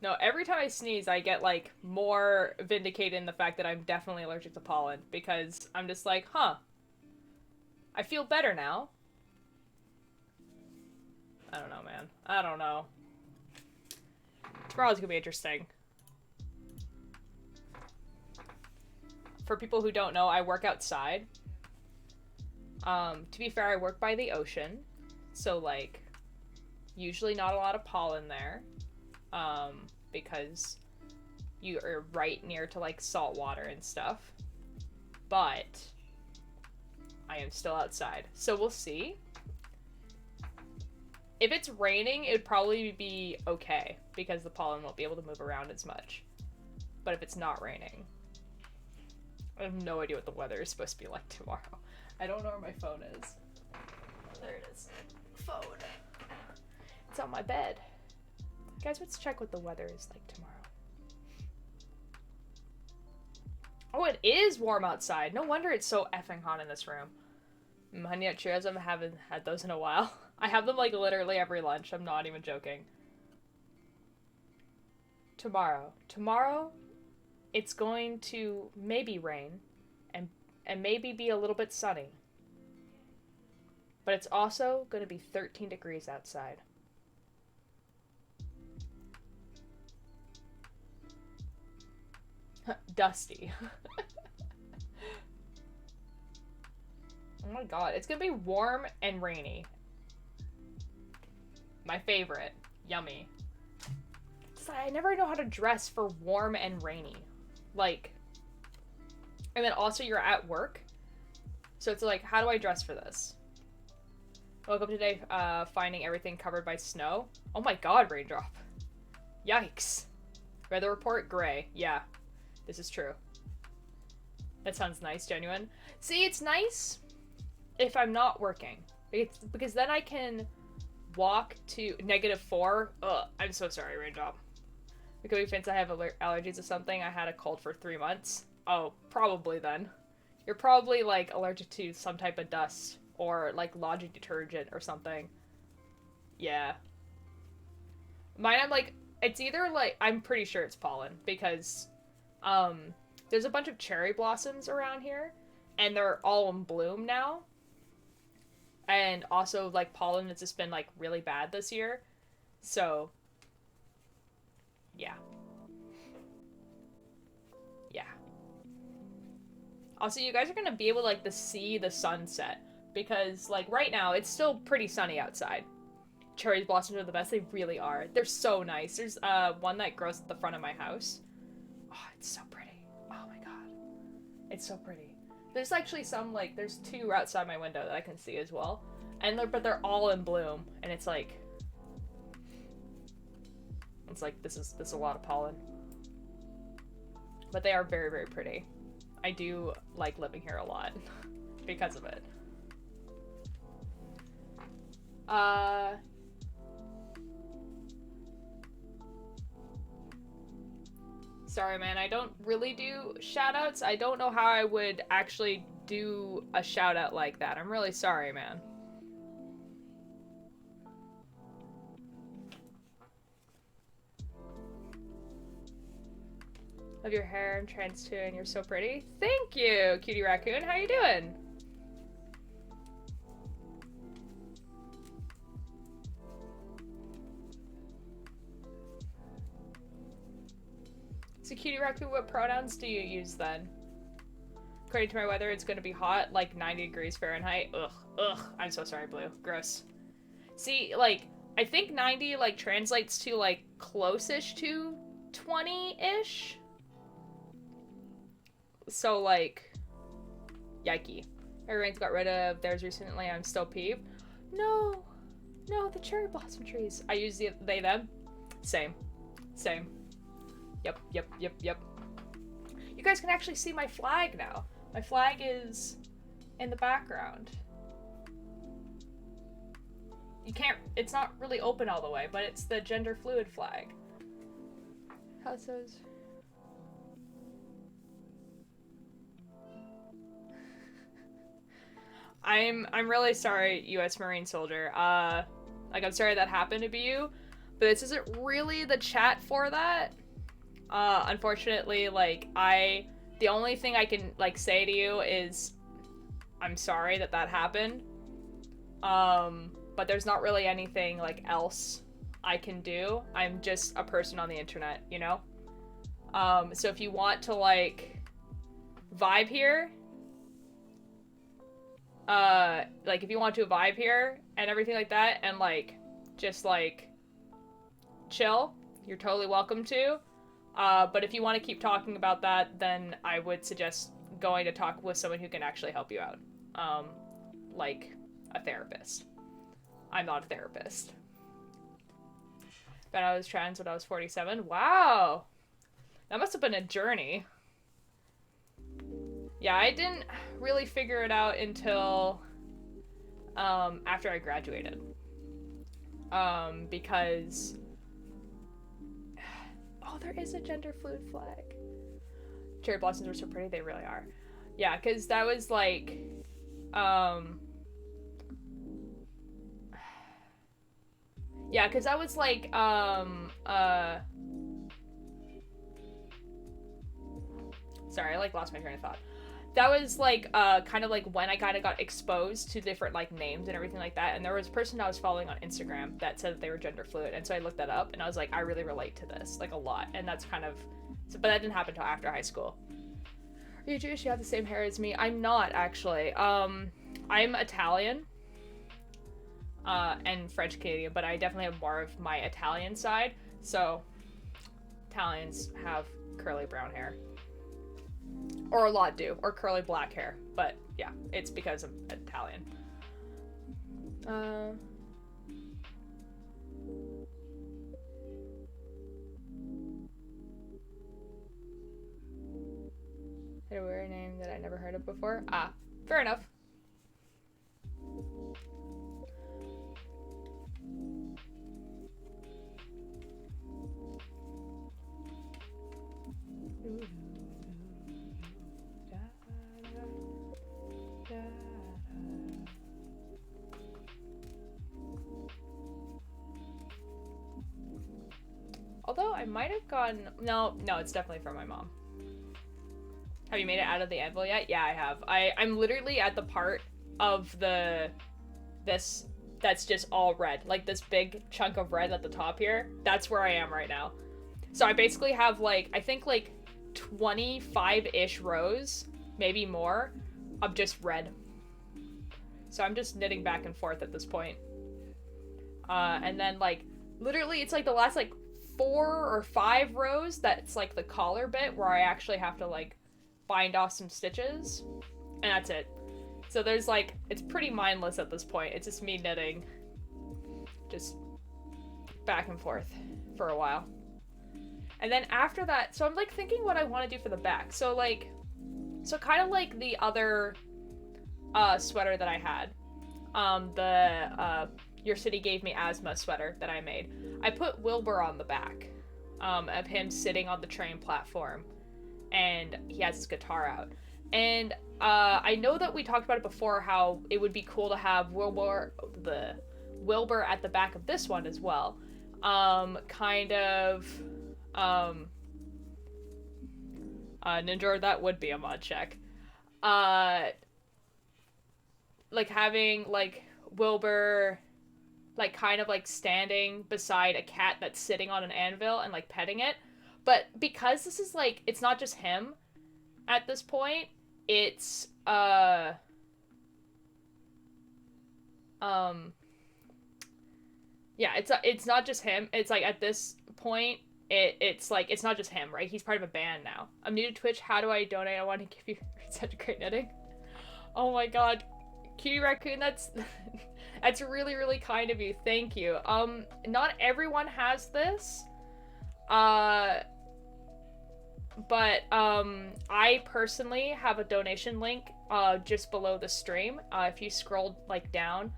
No, every time I sneeze, I get, like, more vindicated in the fact that I'm definitely allergic to pollen, because I'm just like, huh, I feel better now. I don't know, man. I don't know. Tomorrow's gonna be interesting. For people who don't know, I work outside. To be fair, I work by the ocean, so, like, usually not a lot of pollen there. Because you are right near to, like, salt water and stuff. But I am still outside. So we'll see. If it's raining, it would probably be okay, because the pollen won't be able to move around as much. But if it's not raining, I have no idea what the weather is supposed to be like tomorrow. I don't know where my phone is. There it is. Phone. It's on my bed. Guys, let's check what the weather is like tomorrow. Oh, it is warm outside. No wonder it's so effing hot in this room. Honey Nut Cheerios, I haven't had those in a while. I have them, like, literally every lunch. I'm not even joking. Tomorrow. Tomorrow, it's going to maybe rain and maybe be a little bit sunny. But it's also going to be 13 degrees outside. Dusty. Oh my god, it's gonna be warm and rainy. My favorite. Yummy. I never know how to dress for warm and rainy. Like, and then also you're at work. So it's like, how do I dress for this? Woke up today finding everything covered by snow. Oh my god, Raindrop. Yikes. Weather report, gray. Yeah. This is true. That sounds nice, genuine. See, it's nice if I'm not working. Because then I can walk to -4. Ugh, I'm so sorry, Raindrop. Because since I have allergies or something, I had a cold for 3 months. Oh, probably then. You're probably, like, allergic to some type of dust or, like, laundry detergent or something. Yeah. Mine, I'm like, it's either, like, I'm pretty sure it's pollen because, there's a bunch of cherry blossoms around here and they're all in bloom now. And also, like, pollen has just been, like, really bad this year. So, yeah. Yeah. Also, you guys are gonna be able to, like, to see the sunset. Because, like, right now, it's still pretty sunny outside. Cherry blossoms are the best. They really are. They're so nice. There's, one that grows at the front of my house. Oh, it's so pretty. Oh my god. It's so pretty. There's actually some, like, there's 2 outside my window that I can see as well. And but they're all in bloom. And it's like, this is a lot of pollen. But they are very, very pretty. I do like living here a lot because of it. Sorry, man, I don't really do shoutouts. I don't know how I would actually do a shoutout like that. I'm really sorry, man. Love your hair and trans too, and you're so pretty. Thank you, Cutie Raccoon. How you doing? So, Cutie Raccoon, what pronouns do you use then? According to my weather, it's gonna be hot, like 90 degrees Fahrenheit. Ugh, ugh. I'm so sorry, Blue. Gross. See, like, I think 90, like, translates to, like, close-ish to 20-ish. So, like, yikey. Everyone's got rid of theirs recently. I'm still peeved. No. No, the cherry blossom trees. I use they, them. Same. Same. Yep, yep, yep, yep. You guys can actually see my flag now. My flag is in the background. You can't, it's not really open all the way, but it's the gender fluid flag. How's those? I'm really sorry, US Marine soldier. Like, I'm sorry that happened to be you, but this isn't really the chat for that. Unfortunately, like, the only thing I can, like, say to you is I'm sorry that that happened. But there's not really anything, like, else I can do. I'm just a person on the internet, you know? So if you want to, like, vibe here, like, if you want to vibe here and everything like that and, like, just, like, chill, you're totally welcome to. But if you want to keep talking about that, then I would suggest going to talk with someone who can actually help you out. Like a therapist. I'm not a therapist. But I was trans when I was 47. Wow! That must have been a journey. Yeah, I didn't really figure it out until after I graduated. Because... Oh, there is a gender fluid flag. Cherry blossoms are so pretty, they really are. Yeah, because that was like, yeah, because that was like, sorry, I like lost my train of thought. That was like, kind of like when I kind of got exposed to different like names and everything like that. And there was a person I was following on Instagram that said that they were gender fluid. And so I looked that up and I was like, I really relate to this, like a lot. And that's kind of, so, but that didn't happen until after high school. Are you Jewish? You have the same hair as me. I'm not actually. I'm Italian. And French Canadian, but I definitely have more of my Italian side. So Italians have curly brown hair. Or a lot do, or curly black hair. But yeah, it's because I'm Italian. Had a weird name that I never heard of before. Ah, fair enough. Although I might have gotten... No, it's definitely from my mom. Have you made it out of the anvil yet? Yeah, I have. I'm literally at the part of this that's just all red. Like this big chunk of red at the top here. That's where I am right now. So I basically have like, I think like 25-ish rows, maybe more, of just red. So I'm just knitting back and forth at this point. And then like, literally it's like the last like 4 or 5 rows that's like the collar bit where I actually have to like bind off some stitches. And that's it. So there's like, it's pretty mindless at this point. It's just me knitting just back and forth for a while. And then after that, so I'm like thinking what I want to do for the back. So like, so kind of like the other sweater that I had, Your City Gave Me Asthma sweater that I made. I put Wilbur on the back of him sitting on the train platform, and he has his guitar out. And I know that we talked about it before, how it would be cool to have Wilbur at the back of this one as well. Ninja, that would be a mod check. Like having like Wilbur like kind of like standing beside a cat that's sitting on an anvil and like petting it. But because this is like, it's not just him at this point, it's yeah, it's not just him. It's like at this point it's like, it's not just him, right? He's part of a band now. I'm new to Twitch. How do I donate? I want to give you such great knitting. Oh my god. Cutie Raccoon, that's that's really, really kind of you. Thank you. Not everyone has this. But I personally have a donation link just below the stream. If you scroll like down,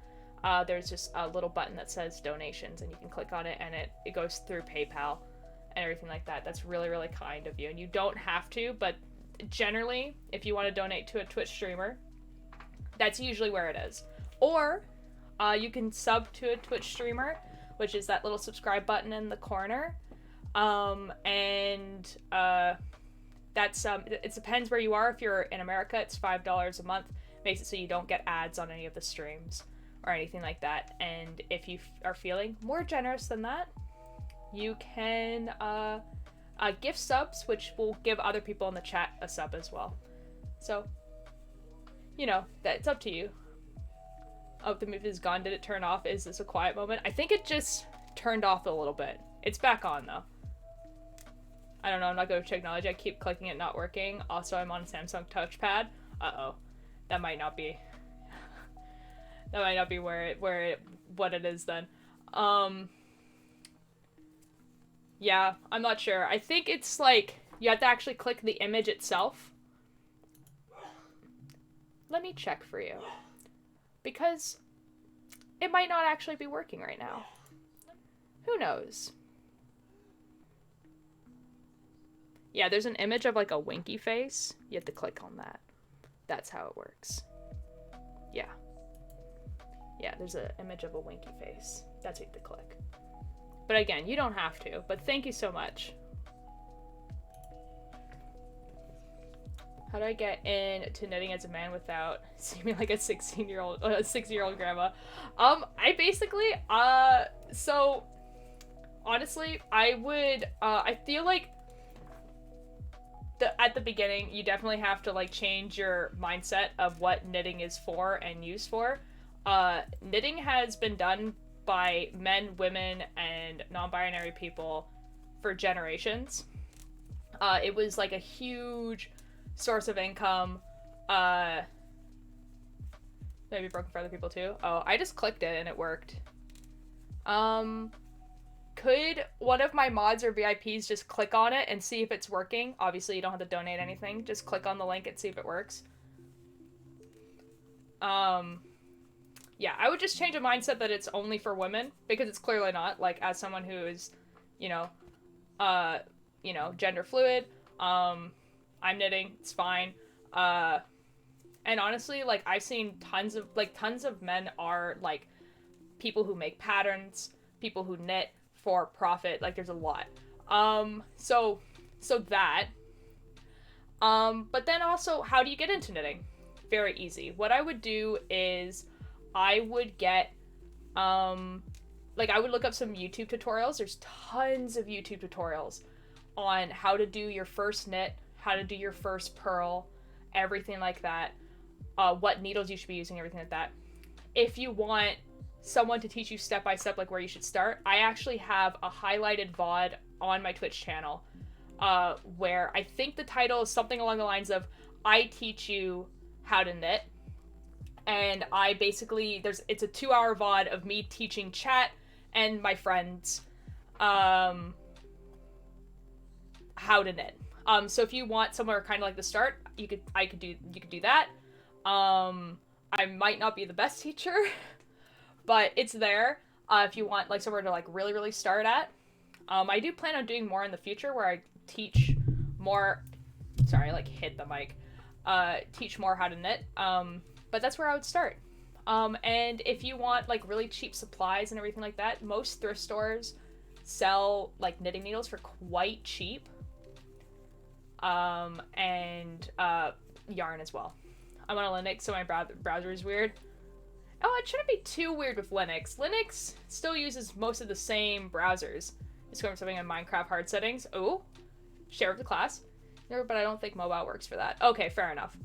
there's just a little button that says donations, and you can click on it, and it goes through PayPal and everything like that. That's really, really kind of you. And you don't have to, but generally, if you want to donate to a Twitch streamer, that's usually where it is. Or you can sub to a Twitch streamer, which is that little subscribe button in the corner. That's it depends where you are. If you're in America, it's $5 a month. Makes it so you don't get ads on any of the streams or anything like that. And if you are feeling more generous than that, you can gift subs, which will give other people in the chat a sub as well. So, you know, that's up to you. Oh, the move is gone. Did it turn off? Is this a quiet moment? I think it just turned off a little bit. It's back on though. I don't know, I'm not good with technology. I keep clicking it, not working. Also, I'm on Samsung touchpad. Uh-oh. That might not be that might not be what it is then. Yeah, I'm not sure. I think it's like you have to actually click the image itself. Let me check for you, because it might not actually be working right now. Who knows? Yeah, there's an image of like a winky face. You have to click on that. That's how it works. Yeah. Yeah, there's an image of a winky face. That's what you have to click. But again, you don't have to, but thank you so much. How do I get into knitting as a man without seeming like a 6-year-old grandma? I basically, so honestly, I feel like at the beginning, you definitely have to like change your mindset of what knitting is for and used for. Knitting has been done by men, women, and non-binary people for generations. It was like a huge source of income. Maybe broken for other people too. Oh, I just clicked it and it worked. Could one of my mods or VIPs just click on it and see if it's working? Obviously, you don't have to donate anything. Just click on the link and see if it works. Yeah, I would just change a mindset that it's only for women, because it's clearly not. Like, as someone who is, gender fluid, I'm knitting, it's fine. And honestly, like, I've seen tons of men are, like, people who make patterns, people who knit for profit. Like, there's a lot. So that. But then also, how do you get into knitting? Very easy. What I would do is I would get, like, I would look up some YouTube tutorials. There's tons of YouTube tutorials on how to do your first knit, how to do your first purl, everything like that, what needles you should be using, everything like that. If you want someone to teach you step by step, like where you should start, I actually have a highlighted VOD on my Twitch channel, where I think the title is something along the lines of, I teach you how to knit. And I basically, it's a 2-hour VOD of me teaching chat and my friends, how to knit. So if you want somewhere kind of like the start, you could do that. I might not be the best teacher, but it's there. If you want like somewhere to like really, really start at. I do plan on doing more in the future where I teach more, sorry, I like hit the mic, teach more how to knit. But that's where I would start. And if you want like really cheap supplies and everything like that, most thrift stores sell like knitting needles for quite cheap. And yarn as well. I'm on a Linux, so my browser is weird. Oh, it shouldn't be too weird with Linux. Linux still uses most of the same browsers. It's going from something in Minecraft hard settings. Oh, share with the class. No, but I don't think mobile works for that. Okay, fair enough.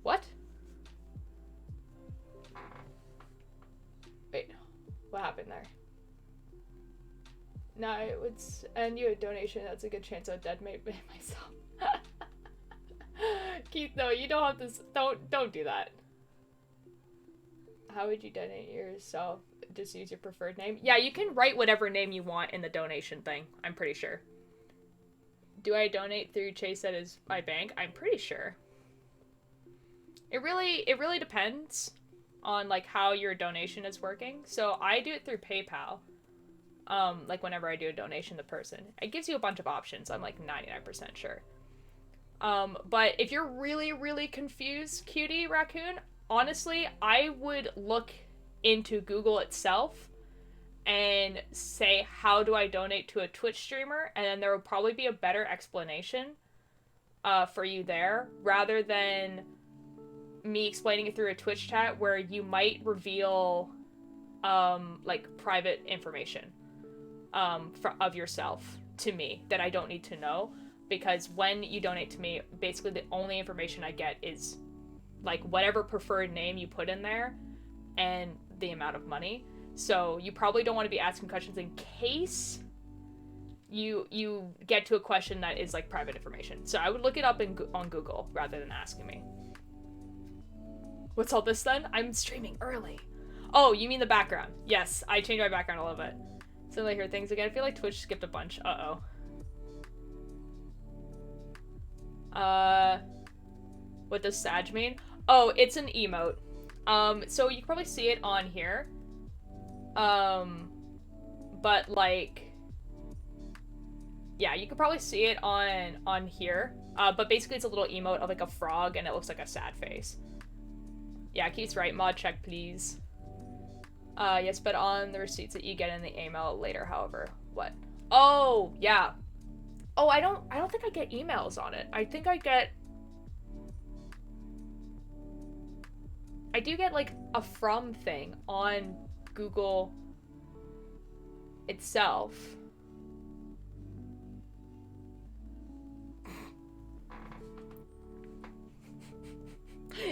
What? Wait, what happened there? No, it would send you a donation. That's a good chance I'll dead mate myself. Keith, no, you don't have to. Don't do that. How would you donate yourself? Just use your preferred name. Yeah, you can write whatever name you want in the donation thing. I'm pretty sure. Do I donate through Chase at his my bank? I'm pretty sure. It really depends on like how your donation is working. So I do it through PayPal. Like whenever I do a donation to person, it gives you a bunch of options. I'm like 99% sure. But if you're really, really confused, Cutie Raccoon, honestly, I would look into Google itself and say, how do I donate to a Twitch streamer? And then there will probably be a better explanation, for you there, rather than me explaining it through a Twitch chat where you might reveal, like private information. Of yourself to me that I don't need to know, because when you donate to me, basically the only information I get is like whatever preferred name you put in there and the amount of money. So you probably don't want to be asking questions in case you get to a question that is like private information. So I would look it up on Google rather than asking me. What's all this then? I'm streaming early. Oh, you mean the background? Yes, I changed my background a little bit. So I hear things again. I feel like Twitch skipped a bunch. Uh-oh. What does Sag mean? Oh, it's an emote. So you can probably see it on here. But like, yeah, you could probably see it on here. But basically it's a little emote of like a frog and it looks like a sad face. Yeah, Keith's right. Mod check, please. Yes, but on the receipts that you get in the email later, however. What? Oh, yeah. Oh, I don't think I get emails on it. I think I do get like a from thing on Google itself.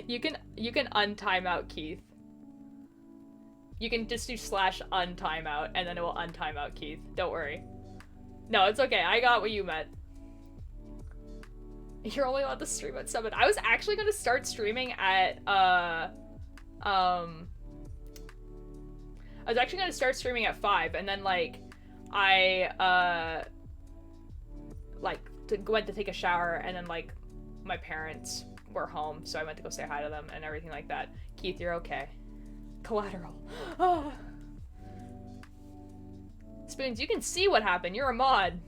You can untime out, Keith. You can just do /untimeout and then it will untime out, Keith. Don't worry. No, it's okay. I got what you meant. You're only allowed to stream at 7. I was actually going to start streaming at, I was actually going to start streaming at 5, and then, like, I, went to take a shower, and then, like, my parents were home, so I went to go say hi to them and everything like that. Keith, you're okay. Collateral. Oh. Spoons, you can see what happened. You're a mod.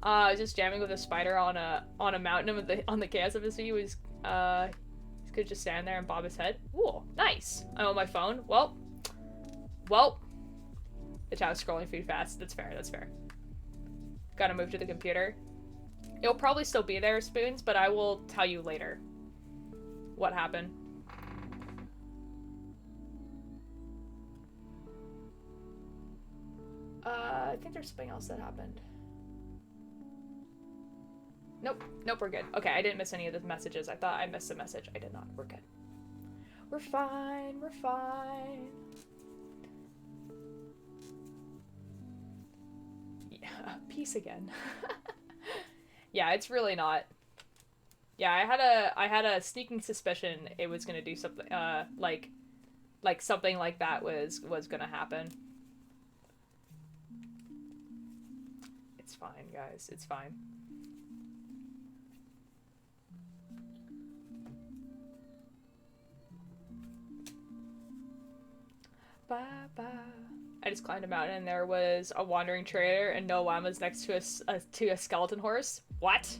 I was just jamming with a spider on a mountain on the KSFSC. He could just stand there and bob his head. Ooh, nice. I'm on my phone. Well, Well, the chat was scrolling too fast. That's fair, that's fair. Gotta move to the computer. It'll probably still be there, Spoons, but I will tell you later what happened. I think there's something else that happened. Nope, nope, we're good. Okay, I didn't miss any of the messages. I thought I missed a message. I did not. We're good. We're fine, we're fine. Yeah, peace again. Yeah, it's really not. Yeah, I had a sneaking suspicion it was gonna do something, like something like that was gonna happen. It's fine, guys. It's fine. Bye bye. I just climbed a mountain and there was a wandering trader and no llamas next to a skeleton horse. What?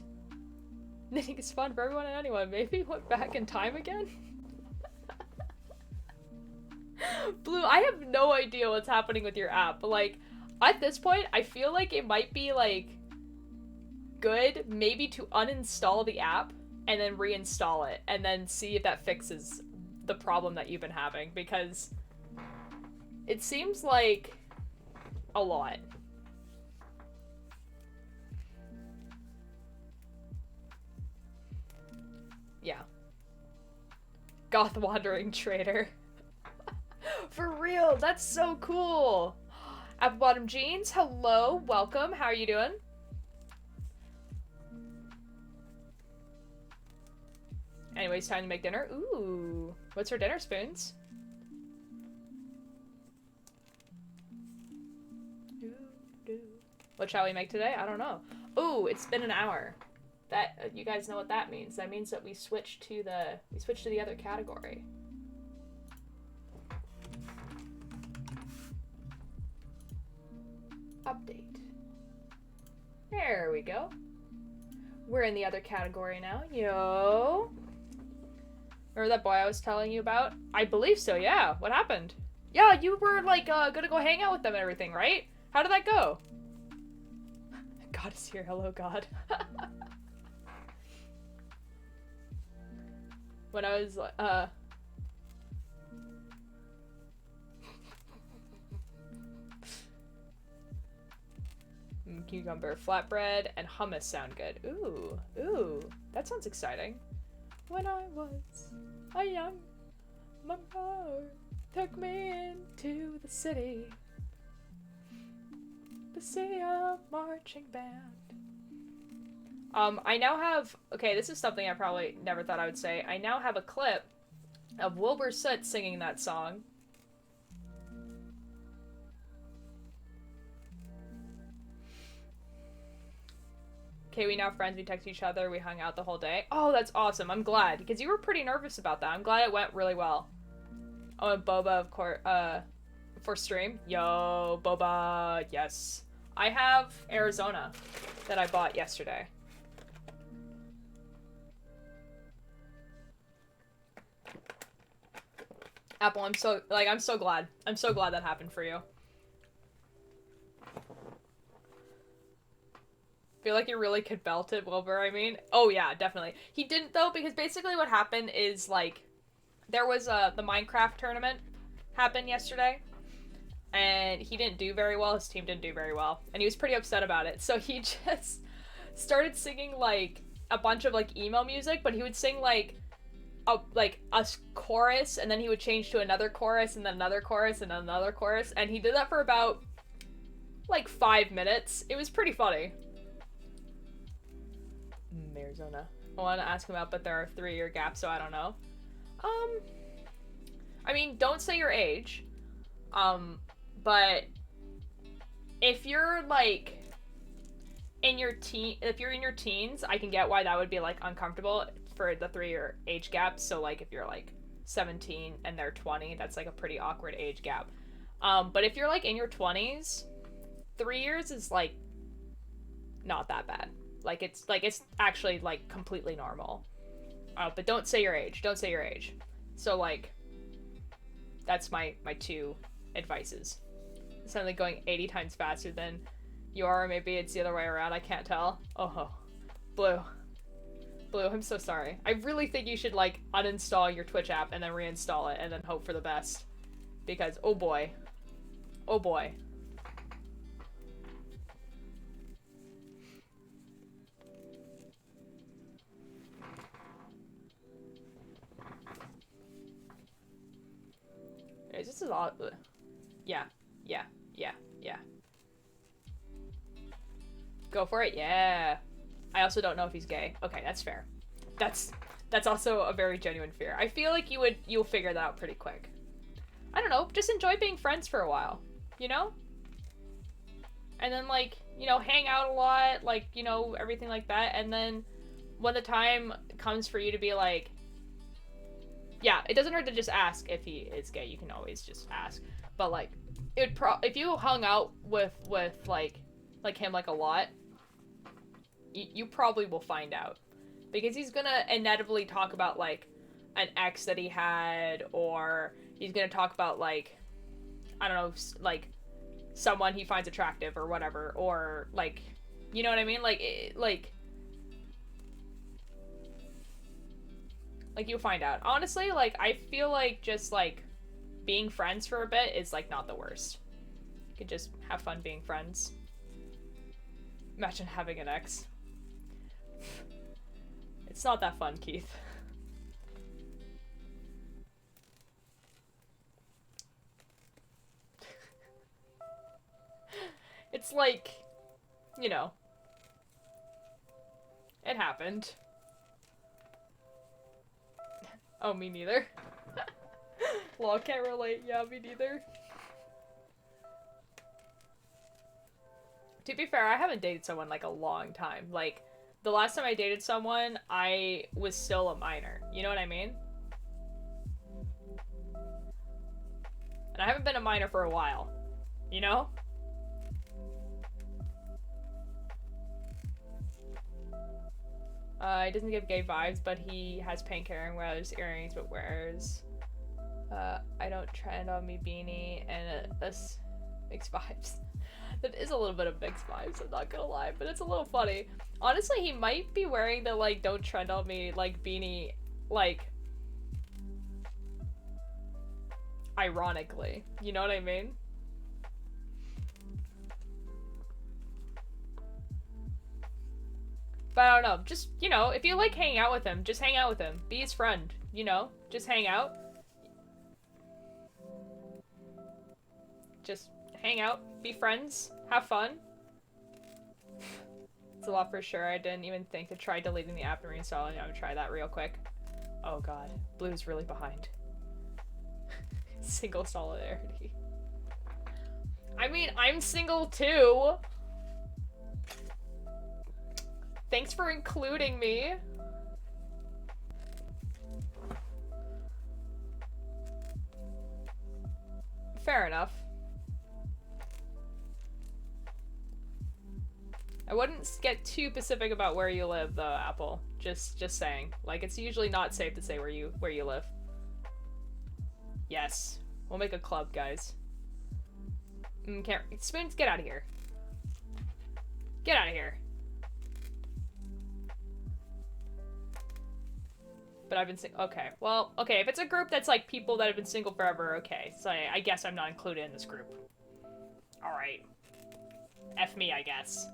Knitting is fun for everyone and anyone. Maybe went back in time again? Blue, I have no idea what's happening with your app. Like, at this point, I feel like it might be, like, good maybe to uninstall the app and then reinstall it and then see if that fixes the problem that you've been having, because it seems like a lot. Yeah. Goth Wandering Trader. For real, that's so cool. Apple Bottom Jeans, hello, welcome. How are you doing? Anyways, time to make dinner. Ooh, what's for dinner, Spoons? What shall we make today? I don't know. Ooh, it's been an hour. That you guys know what that means. That means that we switched to the other category. Update. There we go. We're in the other category now. Yo. Remember that boy I was telling you about? I believe so, yeah. What happened? Yeah, you were like gonna go hang out with them and everything, right? How did that go? God is here. Hello, God. When I was cucumber flatbread and hummus sound good. Ooh, ooh, that sounds exciting. When I was a young mother took me into the city to see a marching band. I now have, okay, this is something I probably never thought I would say. I now have a clip of WILBUR SOOT singing that song. Okay, we now friends, we text each other, we hung out the whole day. Oh, that's awesome. I'm glad, because you were pretty nervous about that. I'm glad it went really well. Oh, and Boba, of course, for stream. Yo, Boba, yes. I have Arizona that I bought yesterday. Apple, I'm so glad. I'm so glad that happened for you. Feel like you really could belt it, Wilbur, I mean. Oh yeah, definitely. He didn't though, because basically what happened is, like, there was the Minecraft tournament happened yesterday, and he didn't do very well, his team didn't do very well, and he was pretty upset about it, so he just started singing, like, a bunch of, like, emo music, but he would sing, like a chorus, and then he would change to another chorus, and then another chorus, and another chorus, and he did that for about, like, 5 minutes. It was pretty funny. Arizona. I want to ask him out, but there are 3-year gaps, so I don't know. I mean, don't say your age. But if you're like if you're in your teens, I can get why that would be like uncomfortable for the 3-year age gap. So like if you're like 17 and they're 20, that's like a pretty awkward age gap. But if you're like in your 20s, 3 years is like not that bad. Like it's actually like completely normal. But don't say your age. Don't say your age. So like that's my two advices. Something like going 80 times faster than you are, or maybe it's the other way around, I can't tell. Oh, Blue. Blue, I'm so sorry. I really think you should, like, uninstall your Twitch app and then reinstall it and then hope for the best. Because, oh boy. Oh boy. It's just a lot. Yeah. Go for it, yeah. I also don't know if he's gay. Okay, that's fair. That's also a very genuine fear. I feel like you'll figure that out pretty quick. I don't know, just enjoy being friends for a while, you know? And then, like, you know, hang out a lot, like, you know, everything like that. And then when the time comes for you to be like, yeah, it doesn't hurt to just ask if he is gay. You can always just ask. But, like, if you hung out with like him, like, a lot, you probably will find out. Because he's gonna inevitably talk about, like, an ex that he had, or he's gonna talk about, like, I don't know, like, someone he finds attractive or whatever, or, like, you know what I mean? Like, you'll find out. Honestly, like, I feel like just, like, being friends for a bit is, like, not the worst. You could just have fun being friends. Imagine having an ex. It's not that fun, Keith. It's like, you know, it happened. Oh, me neither. Lol, can't relate. Yeah, me neither. To be fair, I haven't dated someone, like, a long time. Like, the last time I dated someone, I was still a minor. You know what I mean? And I haven't been a minor for a while. You know? He doesn't give gay vibes, but he has pink hair and wears earrings, but wears, I don't trend on me beanie, and this mixed vibes. That is a little bit of mixed vibes, I'm not gonna lie, but it's a little funny. Honestly, he might be wearing the, like, don't trend on me, like, beanie, like, ironically. You know what I mean? But I don't know, just, you know, if you like hanging out with him, just hang out with him. Be his friend, you know? Just hang out. Just hang out, be friends, have fun. It's a lot for sure. I didn't even think to try deleting the app and reinstalling it. I would try that real quick. Oh god, Blue's really behind. Single solidarity. I mean, I'm single too. Thanks for including me. Fair enough. I wouldn't get too specific about where you live, though, Apple. Just saying. Like, it's usually not safe to say where you live. Yes. We'll make a club, guys. Can't. Spoons, get out of here. Get out of here. But I've been okay. Well, okay, if it's a group that's, like, people that have been single forever, okay. So I guess I'm not included in this group. Alright. F me, I guess.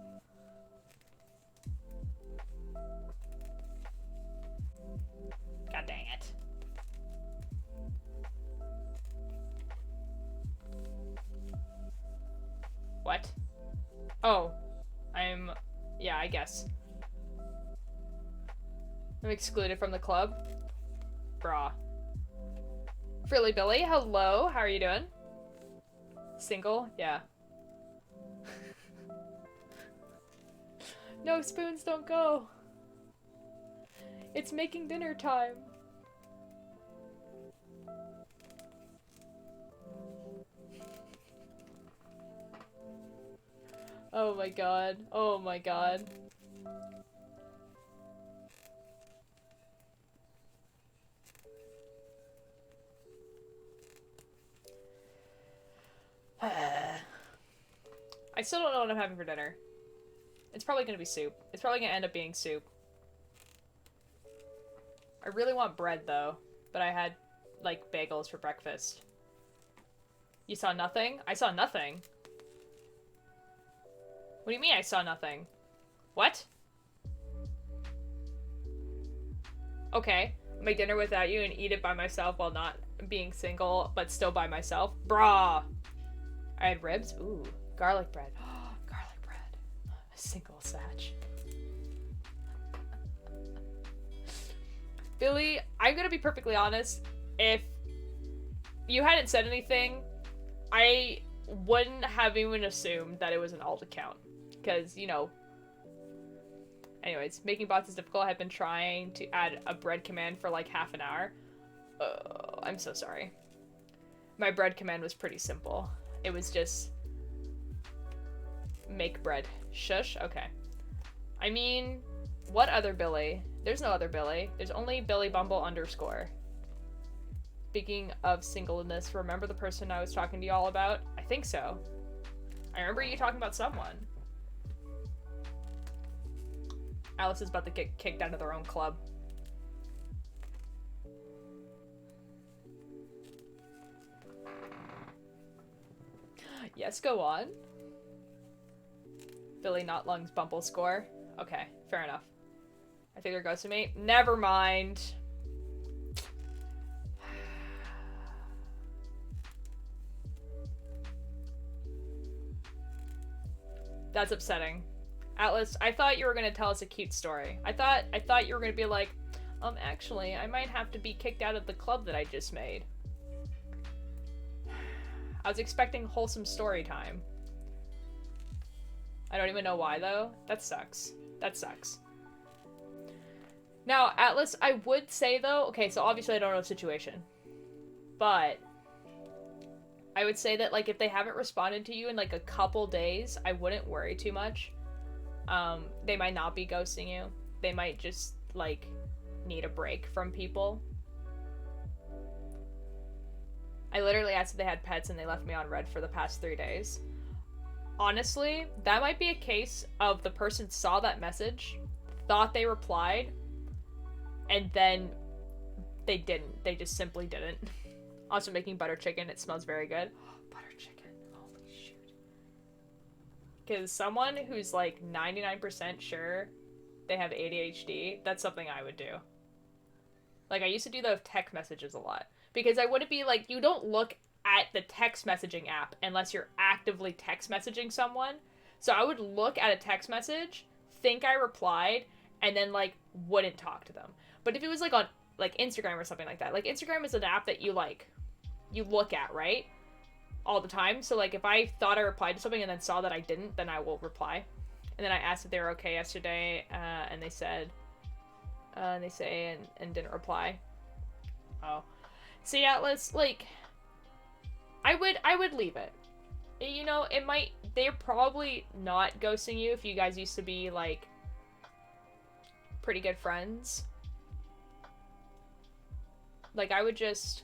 God dang it. What? Oh. Yeah, I guess. I'm excluded from the club? Brah. Frilly Billy, hello. How are you doing? Single? Yeah. No, Spoons, don't go. It's making dinner time. Oh my god. Oh my god. I still don't know what I'm having for dinner. It's probably gonna be soup. It's probably gonna end up being soup. I really want bread, though. But I had, like, bagels for breakfast. You saw nothing? I saw nothing. What do you mean I saw nothing? What? Okay. Make dinner without you and eat it by myself while not being single, but still by myself? Brah! I had ribs? Ooh. Garlic bread. Garlic bread. A single satch. Billy, I'm gonna be perfectly honest. If you hadn't said anything, I wouldn't have even assumed that it was an alt account. Because, you know... Anyways, making bots is difficult. I've been trying to add a bread command for like half an hour. I'm so sorry. My bread command was pretty simple. It was just... make bread. Shush? Okay. I mean, what other Billy? There's no other Billy. There's only Billy Bumble _. Speaking of singleness, remember the person I was talking to y'all about? I think so. I remember you talking about someone. Alice is about to get kicked out of their own club. Yes, go on. Billy Not Lungs Bumble score. Okay, fair enough. I think they're ghosting me. Never mind. That's upsetting. Atlas, I thought you were gonna tell us a cute story. I thought you were gonna be like, actually, I might have to be kicked out of the club that I just made. I was expecting wholesome story time. I don't even know why, though. That sucks. That sucks. Now, Atlas, I would say, though... Okay, so obviously I don't know the situation. But... I would say that, like, if they haven't responded to you in, like, a couple days, I wouldn't worry too much. They might not be ghosting you. They might just, like, need a break from people. I literally asked if they had pets and they left me on red for the past 3 days. Honestly, that might be a case of the person saw that message, thought they replied, and then they didn't. They just simply didn't. Also making butter chicken. It smells very good. Butter chicken. Holy shoot. Because someone who's like 99% sure they have ADHD, that's something I would do. Like, I used to do those text messages a lot. Because I wouldn't be like, you don't look at the text messaging app unless you're actively text messaging someone. So I would look at a text message, think I replied, and then, like, wouldn't talk to them. But if it was, like, on, like, Instagram or something like that. Like, Instagram is an app that you, like, you look at, right? All the time. So, like, if I thought I replied to something and then saw that I didn't, then I will reply. And then I asked if they were okay yesterday, and they said, and didn't reply. Oh. See, Atlas, like, I would leave it. You know, it might, they're probably not ghosting you if you guys used to be, like, pretty good friends. Like, I would just...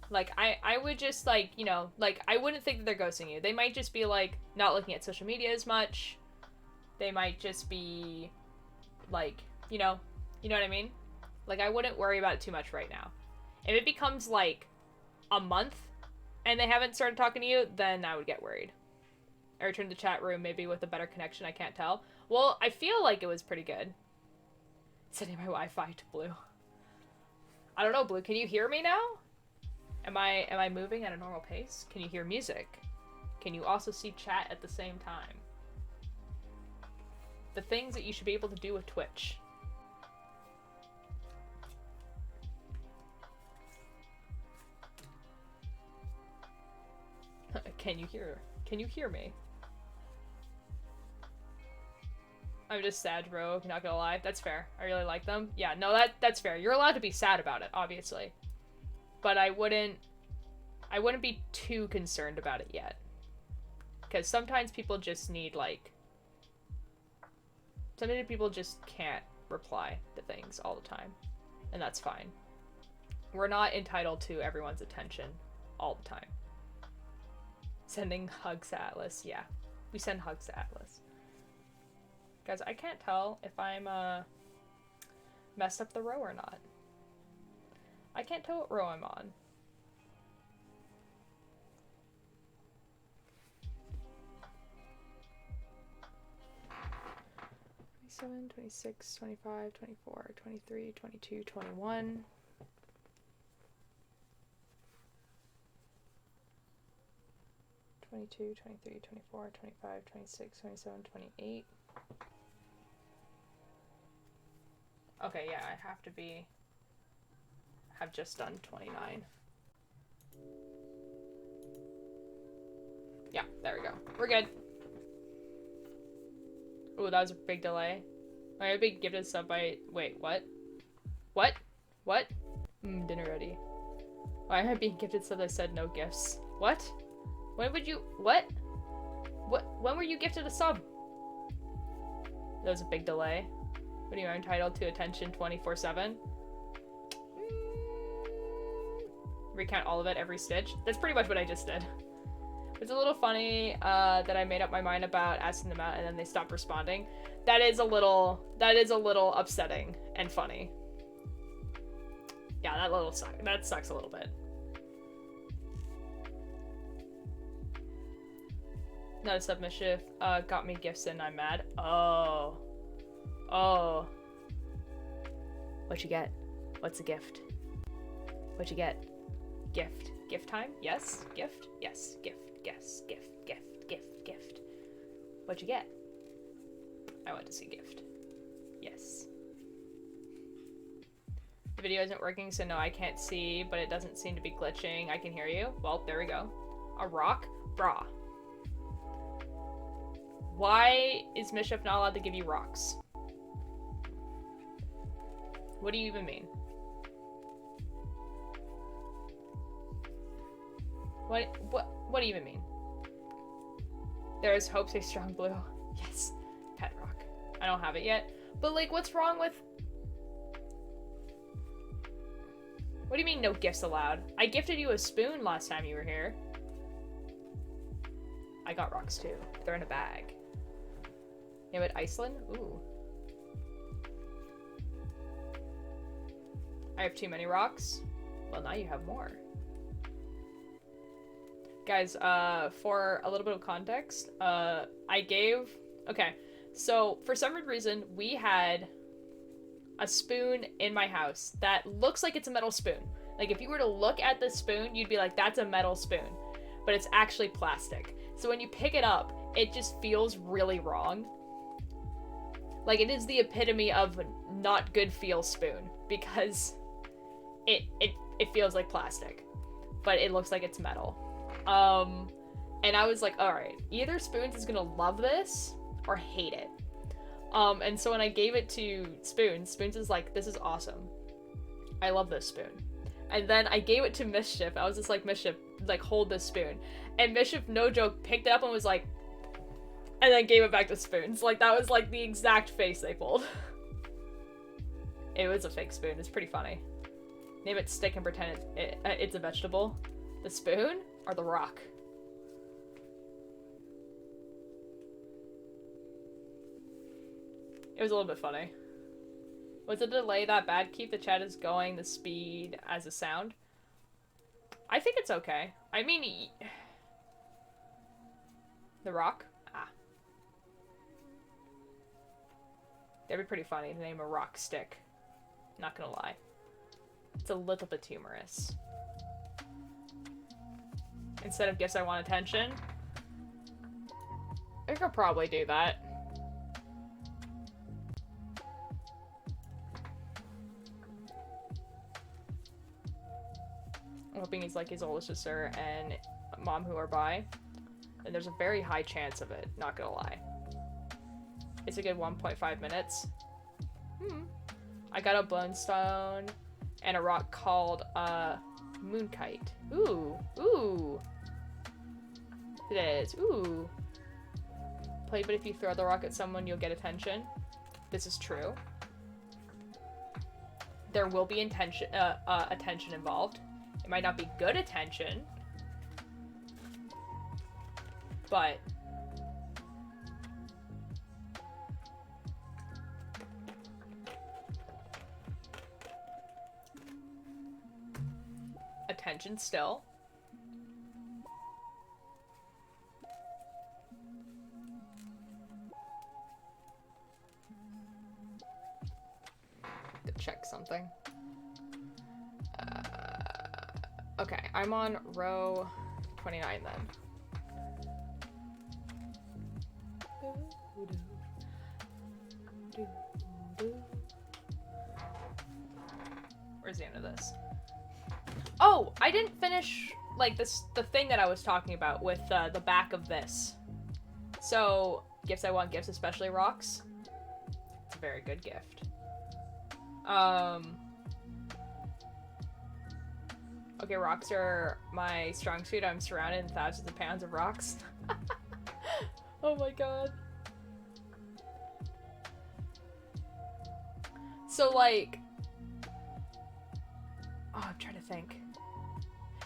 Like, I would just, like, you know, like, I wouldn't think that they're ghosting you. They might just be, like, not looking at social media as much. They might just be, like, you know what I mean? Like, I wouldn't worry about it too much right now. If it becomes, like, a month and they haven't started talking to you, then I would get worried. I returned to the chat room, maybe with a better connection, I can't tell. Well, I feel like it was pretty good. Sending my Wi-Fi to Blue. I don't know, Blue, can you hear me now? Am I moving at a normal pace? Can you hear music? Can you also see chat at the same time? The things that you should be able to do with Twitch. Can you hear me? I'm just sad, bro. Not gonna lie. That's fair. I really like them. Yeah, no, that's fair. You're allowed to be sad about it, obviously. But I wouldn't be too concerned about it yet. Because sometimes people just need, like... Sometimes people just can't reply to things all the time. And that's fine. We're not entitled to everyone's attention all the time. Sending hugs to Atlas. Yeah, we send hugs to Atlas. Guys, I can't tell if I'm messed up the row or not. I can't tell what row I'm on. 27, 26, 25, 24, 23, 22, 21. 22, 23, 24, 25, 26, 27, 28. Okay, yeah, I have just done 29. Yeah, there we go. We're good. Ooh, that was a big delay. I have been gifted sub by... Wait, what? What? What? Dinner ready. Why am I being gifted sub? I said no gifts. What? When would you... What? What? When were you gifted a sub? That was a big delay. What are you entitled to attention 24/7? Recount all of it, every stitch. That's pretty much what I just did. It's a little funny that I made up my mind about asking them out and then they stopped responding. That is a little upsetting and funny. Yeah, that sucks a little bit. Not a submissive. Got me gifts and I'm mad. Oh. Oh. What'd you get? What's a gift? What'd you get? Gift. Gift time? Yes. Gift? Yes. Gift. Yes. Gift. Gift. Gift. Gift. What'd you get? I went to see gift. Yes. The video isn't working, so no, I can't see, but it doesn't seem to be glitching. I can hear you. Well, there we go. A rock? Brah. Why is Mischief not allowed to give you rocks? What do you even mean? What do you even mean? There is hope, say strong blue. Yes. Pet rock. I don't have it yet. But like, what's wrong with... What do you mean no gifts allowed? I gifted you a spoon last time you were here. I got rocks too. They're in a bag. Name it Iceland? Ooh. I have too many rocks. Well, now you have more. Guys, for a little bit of context, okay, so for some reason, we had a spoon in my house that looks like it's a metal spoon. Like, if you were to look at the spoon, you'd be like, that's a metal spoon. But it's actually plastic. So when you pick it up, it just feels really wrong. Like, it is the epitome of not good feel spoon, because it feels like plastic, but it looks like it's metal. And I was like, alright, either Spoons is gonna love this or hate it. And so when I gave it to Spoons is like, this is awesome. I love this spoon. And then I gave it to Mischief. I was just like, Mischief, like, hold this spoon. And Mischief, no joke, picked it up and was like, and then gave it back to Spoons. Like, that was like the exact face they pulled. It was a fake spoon. It's pretty funny. Name it Stick and pretend it's a vegetable. The spoon or the rock? It was a little bit funny. Was the delay that bad? Keep the chat as going, the speed as a sound? I think it's okay. I mean... The rock? Ah. That'd be pretty funny to name a rock Stick. Not gonna lie. It's a little bit humorous. Instead of gifts, I want attention. I could probably do that. I'm hoping he's like his older sister and mom who are bi. And there's a very high chance of it, not gonna lie. It's a good 1.5 minutes. I got a bloodstone and a rock called Moonkite. Ooh, ooh. It is. Ooh. Play, but if you throw the rock at someone, you'll get attention. This is true. There will be attention involved. It might not be good attention, but attention still. To check something. Okay, I'm on row 29 then. Where's the end of this? Oh, I didn't finish, like, the thing that I was talking about with the back of this. So, gifts I want, gifts, especially rocks. It's a very good gift. Okay, rocks are my strong suit. I'm surrounded in thousands of pounds of rocks. Oh my god. So, like... Oh, I'm trying to think.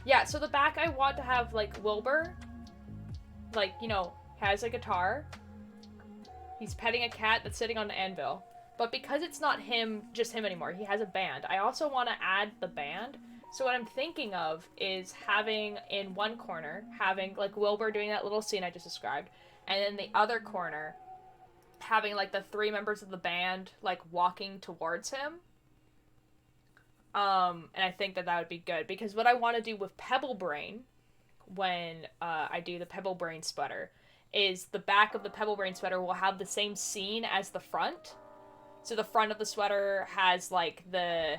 Yeah, so the back I want to have, like, Wilbur. Like, you know, has a guitar. He's petting a cat that's sitting on the anvil. But because it's not him, just him anymore, he has a band. I also want to add the band. So what I'm thinking of is having, in one corner, having, like, Wilbur doing that little scene I just described. And in the other corner, having, like, the 3 members of the band, like, walking towards him. And I think that would be good. Because what I want to do with Pebble Brain, when I do the Pebble Brain sweater, is the back of the Pebble Brain sweater will have the same scene as the front. So the front of the sweater has, like, the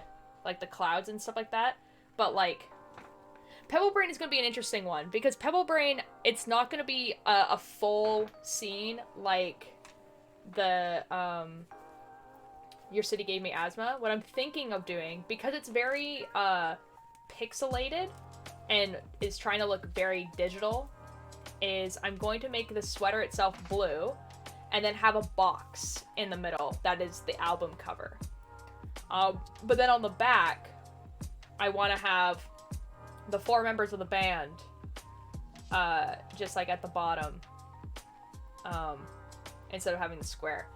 clouds and stuff like that. But, like, Pebble Brain is going to be an interesting one. Because Pebble Brain, it's not going to be a full scene like the, Your City Gave Me Asthma. What I'm thinking of doing, because it's very, pixelated and is trying to look very digital, is I'm going to make the sweater itself blue and then have a box in the middle that is the album cover. But then on the back, I want to have the 4 members of the band, just like at the bottom, instead of having the square.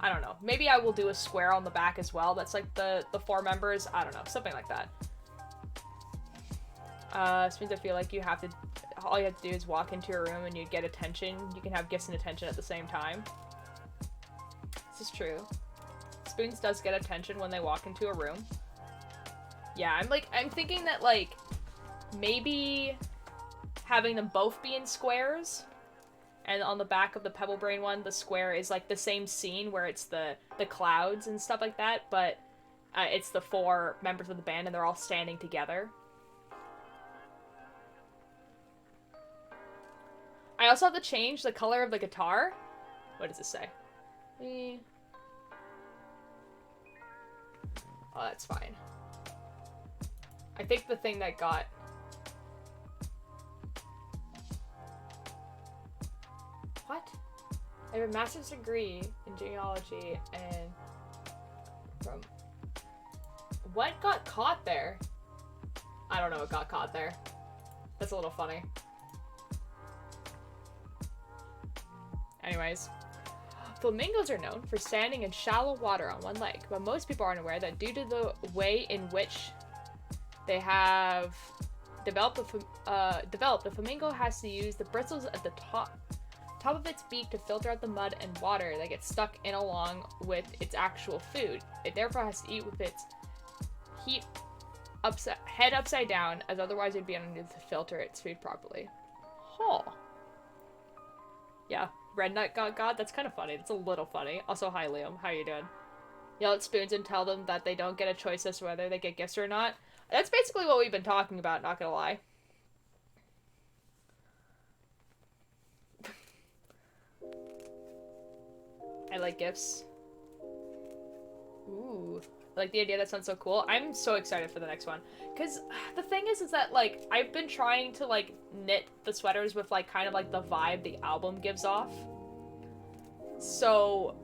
I don't know. Maybe I will do a square on the back as well. That's like the 4 members. I don't know. Something like that. This means I feel like all you have to do is walk into a room and you get attention. You can have gifts and attention at the same time. This is true. Spoons does get attention when they walk into a room. Yeah, I'm thinking that, like, maybe having them both be in squares, and on the back of the Pebble Brain one, the square is, like, the same scene where it's the clouds and stuff like that, but it's the 4 members of the band and they're all standing together. I also have to change the color of the guitar. What does it say? Oh, that's fine. I think the thing that got... What? I have a master's degree in genealogy and... From... What got caught there? I don't know what got caught there. That's a little funny. Anyways. Flamingos are known for standing in shallow water on one leg, but most people aren't aware that due to the way in which they have developed, the flamingo has to use the bristles at the top of its beak to filter out the mud and water that gets stuck in along with its actual food. It therefore has to eat with its head upside down, as otherwise it would be unable to filter its food properly. Huh. Yeah, Red Nut got God. That's kind of funny. That's a little funny. Also, hi Liam. How you doing? Yell at Spoons and tell them that they don't get a choice as to whether they get gifts or not. That's basically what we've been talking about, not gonna lie. I like gifts. Ooh. I like the idea. That sounds so cool. I'm so excited for the next one. Because the thing is that, like, I've been trying to, like, knit the sweaters with, like, kind of, like, the vibe the album gives off. So,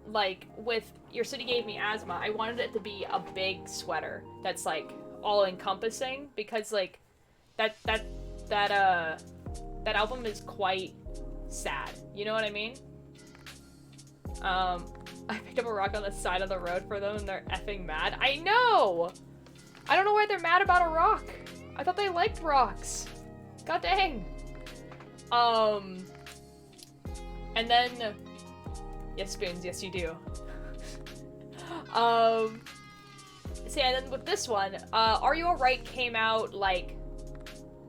like, with Your City Gave Me Asthma, I wanted it to be a big sweater that's, like, all-encompassing. Because, like, that album is quite sad. You know what I mean? I picked up a rock on the side of the road for them and they're effing mad. I know! I don't know why they're mad about a rock. I thought they liked rocks. God dang. And then, yes, Spoons, yes you do. So yeah, then with this one, Are You Alright came out, like,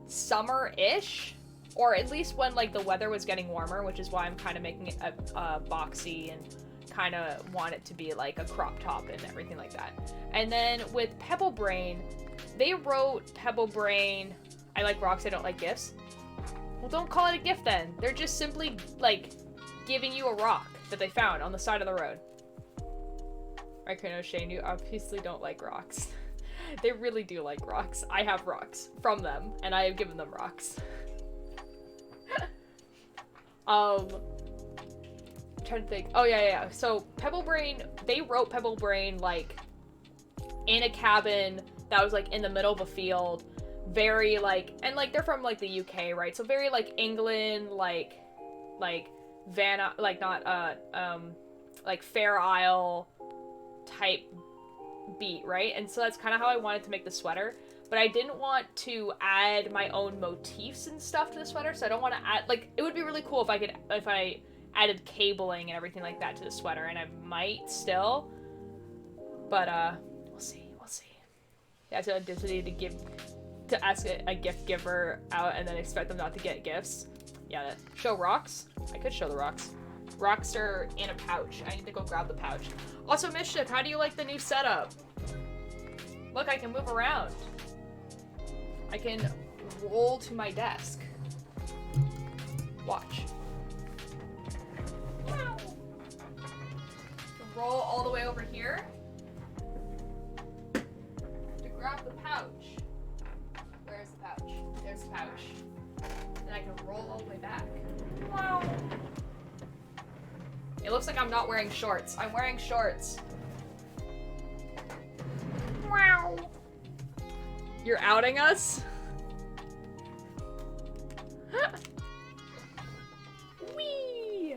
summer-ish? Or at least when, like, the weather was getting warmer, which is why I'm kind of making it boxy and kind of want it to be, like, a crop top and everything like that. And then with Pebble Brain, they wrote Pebble Brain, I like rocks, I don't like gifts. Well, don't call it a gift then. They're just simply, like, giving you a rock that they found on the side of the road. Right, Kuno, Shane, you obviously don't like rocks. They really do like rocks. I have rocks from them, and I have given them rocks. I'm trying to think. Oh, yeah. So, Pebble Brain, they wrote Pebble Brain, like, in a cabin that was, like, in the middle of a field. Very, like, and, like, they're from, like, the UK, right? So, very, like, England, like, like, Fair Isle type beat, right? And so that's kind of how I wanted to make the sweater. But I didn't want to add my own motifs and stuff to the sweater, so I don't want to add, like, it would be really cool if I added cabling and everything like that to the sweater, and I might still, but, we'll see. Yeah, so Disney to ask a gift giver out and then expect them not to get gifts. Yeah, show rocks? I could show the rocks. Rocks are in a pouch. I need to go grab the pouch. Also, Mischief, how do you like the new setup? Look, I can move around. I can roll to my desk. Watch. Wow. Roll all the way over here to grab the pouch. Where's the pouch? There's the pouch. Then I can roll all the way back. Wow. It looks like I'm not wearing shorts. I'm wearing shorts. Wow. You're outing us? Whee!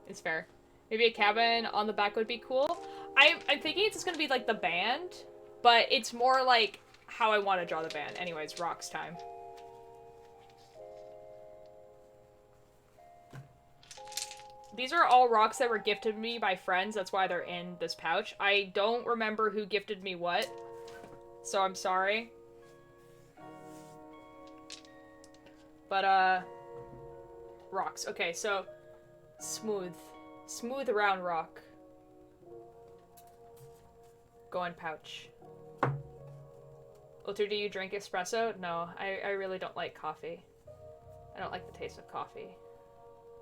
It's fair. Maybe a cabin on the back would be cool. I'm thinking it's just gonna be like the band, but it's more like how I want to draw the band. Anyways, rocks time. These are all rocks that were gifted me by friends. That's why they're in this pouch. I don't remember who gifted me what, so I'm sorry. But, rocks. Okay, so, smooth. Smooth round rock. Go in pouch. Ultra, do you drink espresso? No, I really don't like coffee. I don't like the taste of coffee.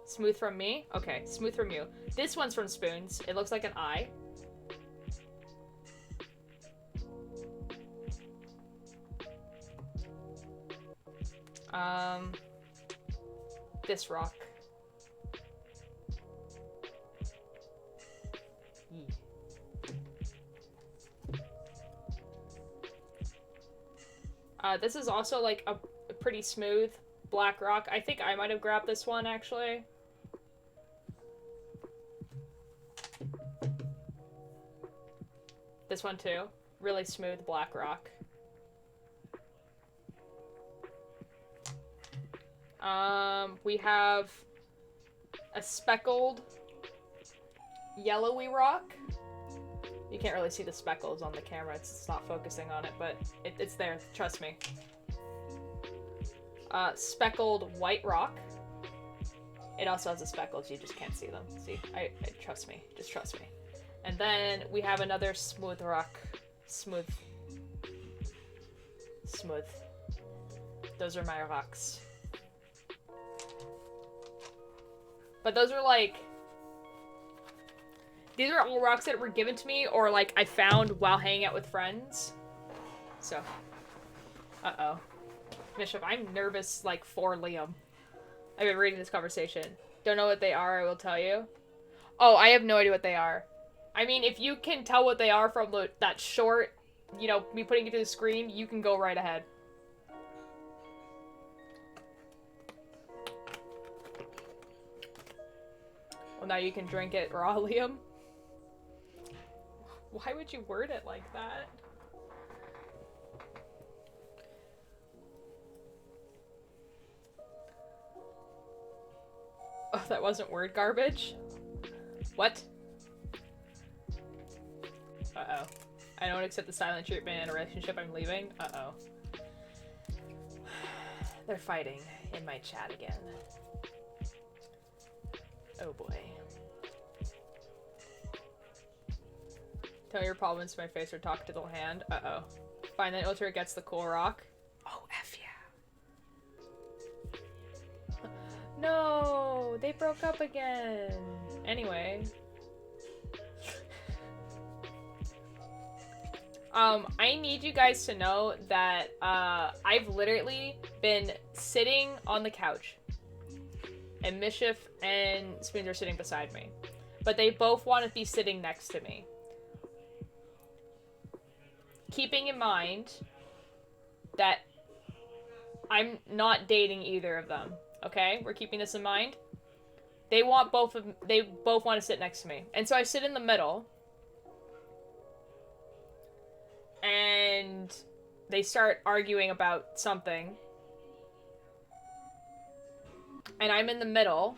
Smooth from me? Okay, smooth from you. This one's from Spoons. It looks like an eye. This rock. This is also like a pretty smooth black rock. I think I might have grabbed this one actually. This one too. Really smooth black rock. We have a speckled yellowy rock. You can't really see the speckles on the camera. It's not focusing on it, but it's there. Trust me. Speckled white rock. It also has the speckles. You just can't see them. See? Trust me. Just trust me. And then we have another smooth rock. Smooth. Smooth. Those are my rocks. But those are like... These are all rocks that were given to me or like I found while hanging out with friends. So. Uh-oh. Bishop, I'm nervous like for Liam. I've been reading this conversation. Don't know what they are, I will tell you. Oh, I have no idea what they are. I mean, if you can tell what they are from that short, you know, me putting it to the screen, you can go right ahead. Well, now you can drink it raw, Liam. Why would you word it like that? Oh, that wasn't word garbage? What? Uh-oh. I don't accept the silent treatment in a relationship. I'm leaving. Uh-oh. They're fighting in my chat again. Oh boy. Tell your problems to my face or talk to the hand. Uh-oh. Find that Ultra gets the cool rock. Oh, F yeah. No! They broke up again! Anyway. I need you guys to know that, I've literally been sitting on the couch. And Mischief and Spoons are sitting beside me. But they both want to be sitting next to me. Keeping in mind that I'm not dating either of them. Okay? We're keeping this in mind. They both want to sit next to me. And so I sit in the middle. And they start arguing about something. And I'm in the middle.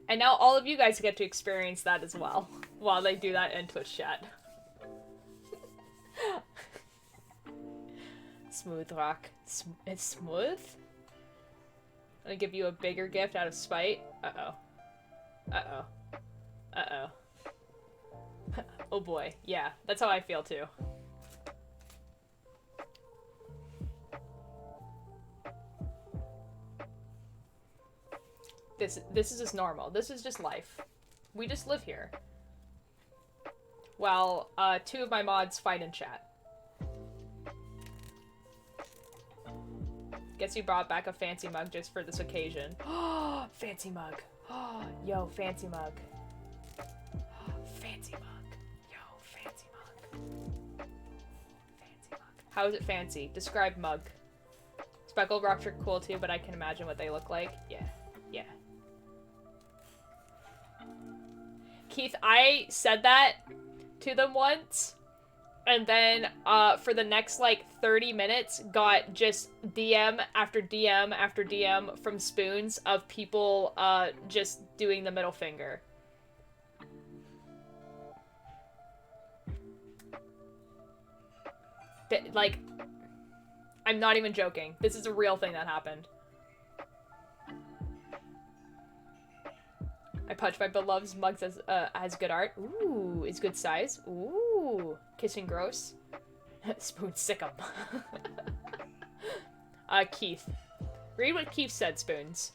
And now all of you guys get to experience that as well. While they do that in Twitch chat. Smooth rock. It's smooth? I'm gonna give you a bigger gift out of spite. Uh-oh. Uh-oh. Uh-oh. Oh boy. Yeah, that's how I feel too. This is just normal. This is just life. We just live here. While, two of my mods fight in chat. Guess you brought back a fancy mug just for this occasion. Oh, fancy mug. Oh, yo, fancy mug. Fancy mug. Yo, fancy mug. Fancy mug. How is it fancy? Describe mug. Speckled rocks are cool too, but I can imagine what they look like. Yeah. Yeah. Keith, I said that to them once, and then, for the next, like, 30 minutes, got just DM after DM after DM from Spoons of people, just doing the middle finger. Like, I'm not even joking. This is a real thing that happened. I punch my beloved's mugs as has good art. Ooh, is good size. Ooh, kissing gross. Spoon sick 'em. Keith. Read what Keith said, Spoons.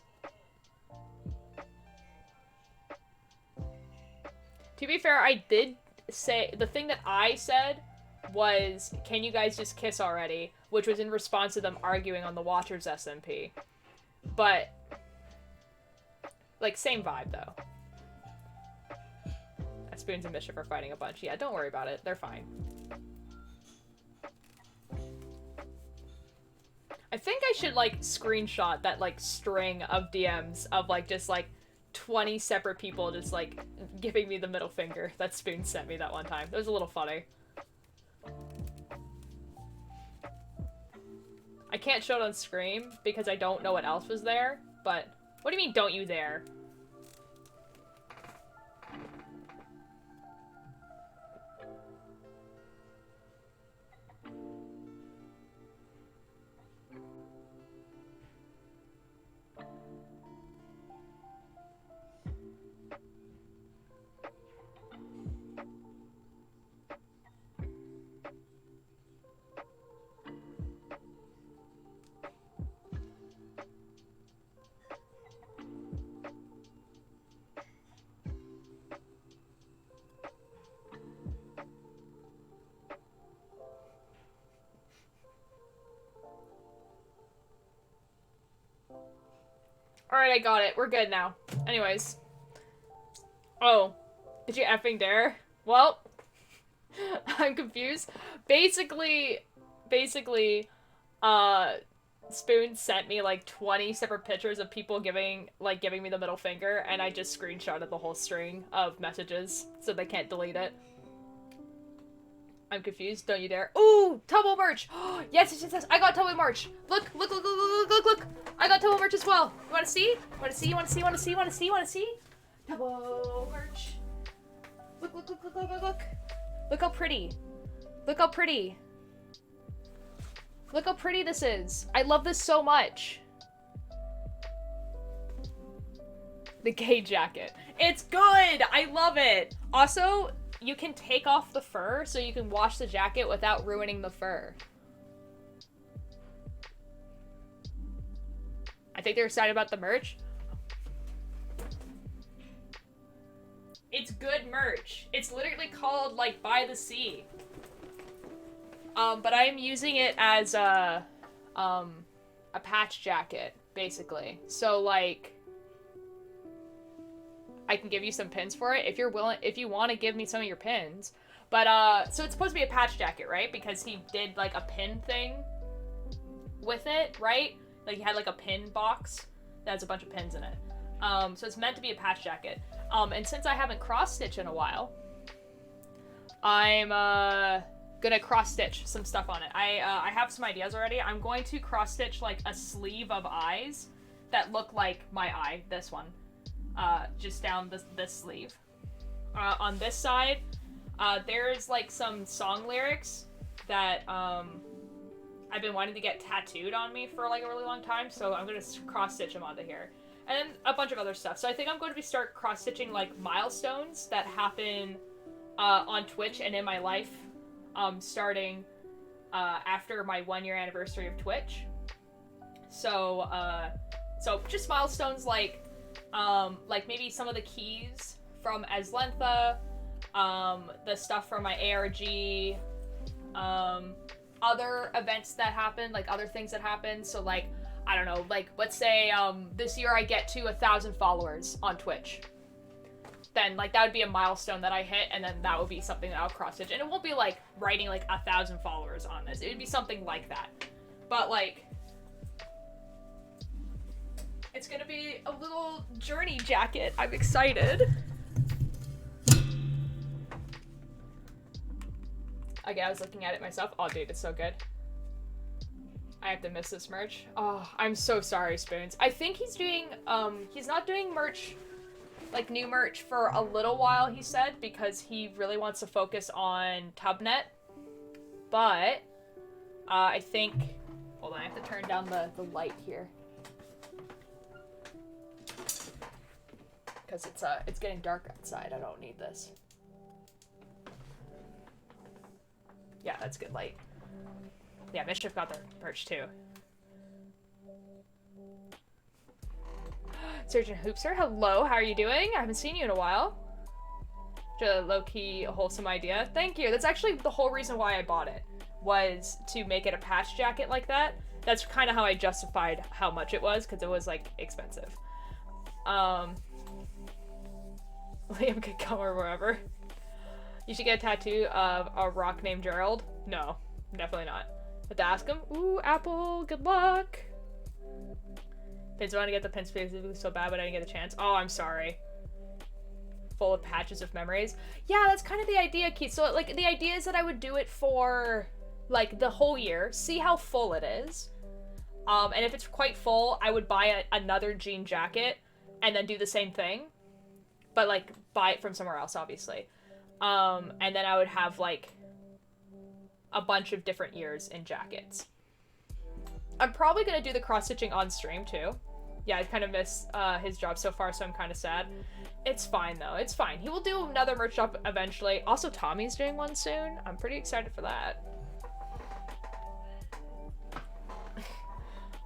To be fair, I did say, the thing that I said was, can you guys just kiss already? Which was in response to them arguing on the Watchers SMP. But, like, same vibe, though. Spoons and Mischief are fighting a bunch. Yeah, don't worry about it. They're fine. I think I should, like, screenshot that, like, string of DMs of, like, just, like, 20 separate people just, like, giving me the middle finger that Spoon sent me that one time. It was a little funny. I can't show it on screen because I don't know what else was there, but... What do you mean, don't you dare? Alright, I got it. We're good now. Anyways. Oh. Did you effing dare? Well. I'm confused. Basically, Spoon sent me like 20 separate pictures of people giving me the middle finger, and I just screenshotted the whole string of messages so they can't delete it. I'm confused. Don't you dare. Ooh, Tubbo merch. Yes, yes, yes, yes. I got Tubbo merch. Look, look, look, look, look, look, look. I got Tubbo merch as well. You want to see? Want to see? Want to see? Want to see? Want to see? Want to see? Tubbo merch. Look, look, look, look, look, look, look. Look how pretty. Look how pretty. Look how pretty this is. I love this so much. The gay jacket. It's good. I love it. Also, you can take off the fur so you can wash the jacket without ruining the fur. I think they're excited about the merch. It's good merch. It's literally called, like, By the Sea. But I'm using it as a patch jacket, basically. So, like, I can give you some pins for it if you're willing, if you want to give me some of your pins. But, so it's supposed to be a patch jacket, right? Because he did, like, a pin thing with it, right? Like, he had, like, a pin box that has a bunch of pins in it. So it's meant to be a patch jacket. And since I haven't cross-stitched in a while, I'm, gonna cross-stitch some stuff on it. I have some ideas already. I'm going to cross-stitch, like, a sleeve of eyes that look like my eye, this one. Just down this sleeve. On this side, there's, like, some song lyrics that, I've been wanting to get tattooed on me for, like, a really long time, so I'm gonna cross-stitch them onto here. And then a bunch of other stuff. So I think I'm going to start cross-stitching, like, milestones that happen, on Twitch and in my life, starting, after my 1-year anniversary of Twitch. So, so just milestones like maybe some of the keys from Aslentha, the stuff from my ARG, other events that happen, like other things that happen. So like, I don't know, like let's say this year I get to 1,000 followers on Twitch. Then like that would be a milestone that I hit, and then that would be something that I'll cross stitch. And it won't be like writing like 1,000 followers on this. It would be something like that. But like, it's gonna be a little journey jacket. I'm excited. Okay, I was looking at it myself. Oh, dude, it's so good. I have to miss this merch. Oh, I'm so sorry, Spoons. I think he's doing, he's not doing merch, like new merch for a little while, he said, because he really wants to focus on Tubnet. But, I think, hold on, I have to turn down the light here. Because it's getting dark outside. I don't need this. Yeah, that's good light. Yeah, Mischief got their merch too. Surgeon Hoopster, hello, how are you doing? I haven't seen you in a while. Just a low-key, wholesome idea. Thank you. That's actually the whole reason why I bought it, was to make it a patch jacket like that. That's kind of how I justified how much it was, because it was, like, expensive. Liam could come or wherever. You should get a tattoo of a rock named Gerald. No, definitely not. Have to ask him. Ooh, Apple, good luck. Pins want to get the pin specifically so bad, but I didn't get the chance. Oh, I'm sorry. Full of patches of memories. Yeah, that's kind of the idea, Keith. So, like, the idea is that I would do it for, like, the whole year. See how full it is. And if it's quite full, I would buy another jean jacket and then do the same thing. But, like, buy it from somewhere else, obviously. And then I would have, like, a bunch of different years in jackets. I'm probably going to do the cross-stitching on stream, too. Yeah, I kind of miss his job so far, so I'm kind of sad. It's fine, though. It's fine. He will do another merch shop eventually. Also, Tommy's doing one soon. I'm pretty excited for that.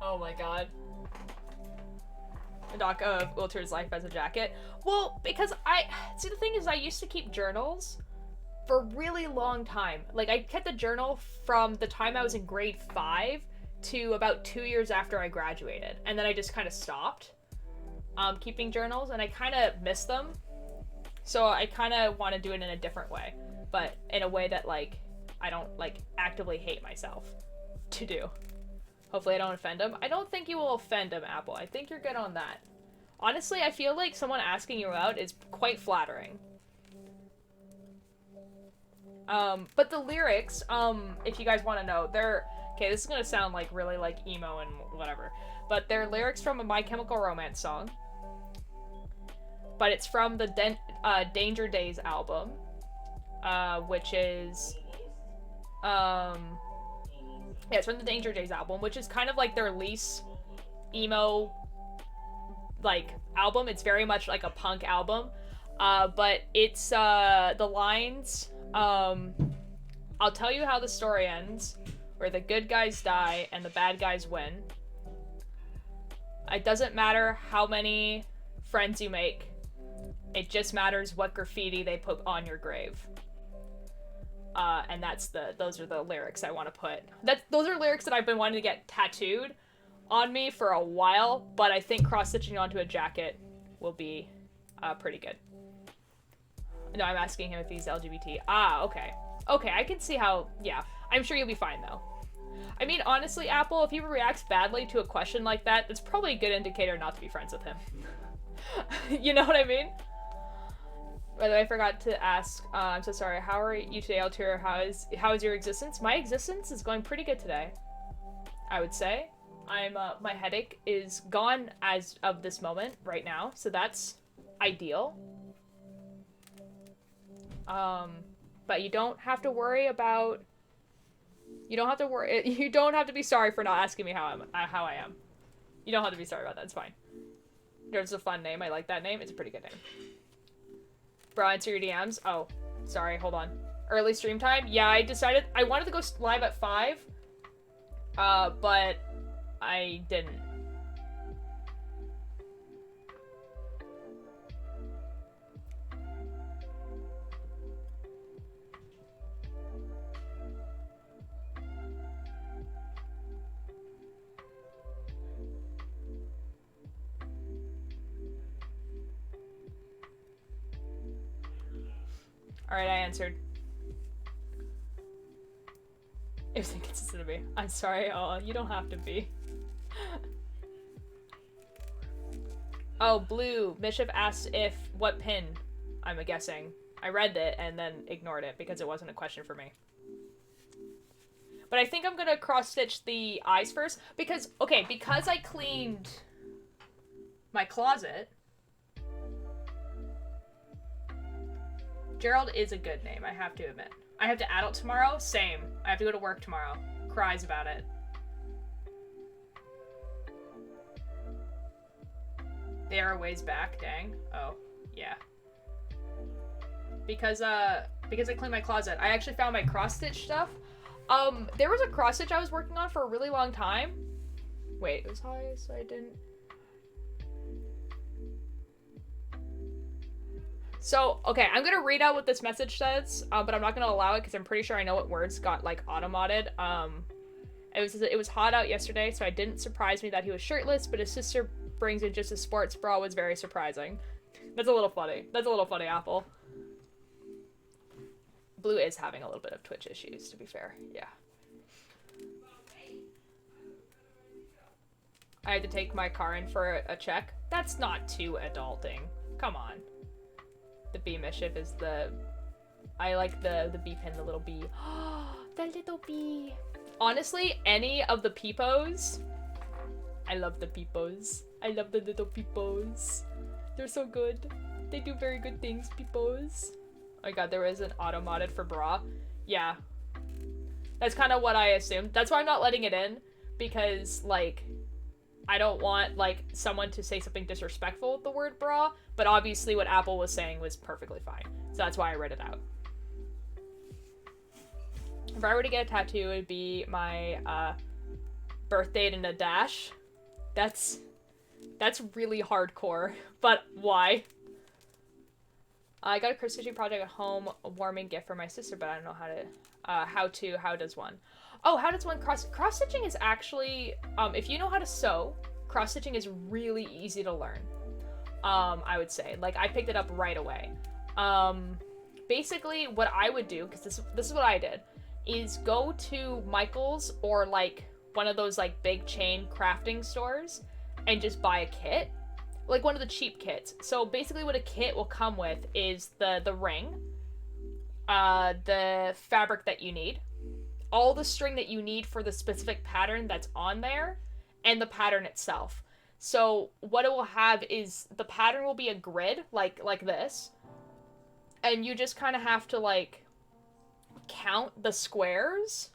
Oh my god. A doc of Wiltur's life as a jacket. Well, because see, the thing is, I used to keep journals for a really long time. Like, I kept a journal from the time I was in grade 5 to about 2 years after I graduated. And then I just kind of stopped keeping journals, and I kind of miss them. So I kind of want to do it in a different way. But in a way that, like, I don't, like, actively hate myself to do. Hopefully I don't offend him. I don't think you will offend him, Apple. I think you're good on that. Honestly, I feel like someone asking you out is quite flattering. But the lyrics, if you guys want to know, they're... Okay, this is gonna sound like really like emo and whatever. But they're lyrics from a My Chemical Romance song. But it's from the Danger Days album. Which is... Yeah, it's from the Danger Days album, which is kind of like their least emo, like, album. It's very much like a punk album. But it's, the lines, I'll tell you how the story ends, where the good guys die and the bad guys win. It doesn't matter how many friends you make. It just matters what graffiti they put on your grave. And those are the lyrics I want to put. Those are lyrics that I've been wanting to get tattooed on me for a while, but I think cross-stitching onto a jacket will be, pretty good. No, I'm asking him if he's LGBT. Ah, okay. Okay, I can see how, yeah. I'm sure you'll be fine, though. I mean, honestly, Apple, if he reacts badly to a question like that, that's probably a good indicator not to be friends with him. You know what I mean? By the way, I forgot to ask, I'm so sorry, how are you today, Altura? How is your existence? My existence is going pretty good today, I would say. My headache is gone as of this moment, right now, so that's ideal. But you don't have to worry about... You don't have to be sorry for not asking me how I am. You don't have to be sorry about that, it's fine. There's a fun name, I like that name, it's a pretty good name. Bro, answer your DMs. Oh, sorry, hold on. Early stream time? Yeah, I decided I wanted to go live at 5. But I didn't. Alright, I answered. It was inconsistent to me. I'm sorry, you don't have to be. Oh, Blue. Bishop asked what pin I'm guessing. I read it and then ignored it because it wasn't a question for me. But I think I'm gonna cross-stitch the eyes first because I cleaned my closet. Gerald is a good name, I have to admit. I have to adult tomorrow? Same. I have to go to work tomorrow. Cries about it. They are a ways back, dang. Oh, yeah. Because I cleaned my closet. I actually found my cross-stitch stuff. There was a cross-stitch I was working on for a really long time. Wait, it was high, so I didn't... So, okay, I'm gonna read out what this message says, but I'm not gonna allow it because I'm pretty sure I know what words got, like, auto-modded. It was hot out yesterday, so it didn't surprise me that he was shirtless, but his sister brings in just a sports bra was very surprising. That's a little funny. That's a little funny, Apple. Blue is having a little bit of Twitch issues, to be fair. Yeah. I had to take my car in for a check. That's not too adulting. Come on. The B mischief is I like the B pin, the little B. The little B. Honestly, any of the peepos. I love the peepos. I love the little peepos. They're so good. They do very good things, peepos. Oh my god, there is an auto-modded for bra. Yeah. That's kind of what I assumed. That's why I'm not letting it in. Because, like, I don't want, like, someone to say something disrespectful with the word bra, but obviously what Apple was saying was perfectly fine. So that's why I read it out. If I were to get a tattoo, it would be my, birth date and a dash. That's really hardcore, but why? I got a cross-stitching project at home, a warming gift for my sister, but I don't know how does one? Oh, how does one cross-stitching is actually, if you know how to sew, cross-stitching is really easy to learn. I would say. Like, I picked it up right away. Basically, what I would do, because this is what I did, is go to Michael's or, like, one of those like big chain crafting stores and just buy a kit, like one of the cheap kits. So basically what a kit will come with is the ring, the fabric that you need, all the string that you need for the specific pattern that's on there, and the pattern itself. So what it will have is the pattern will be a grid like this, and you just kind of have to like count the squares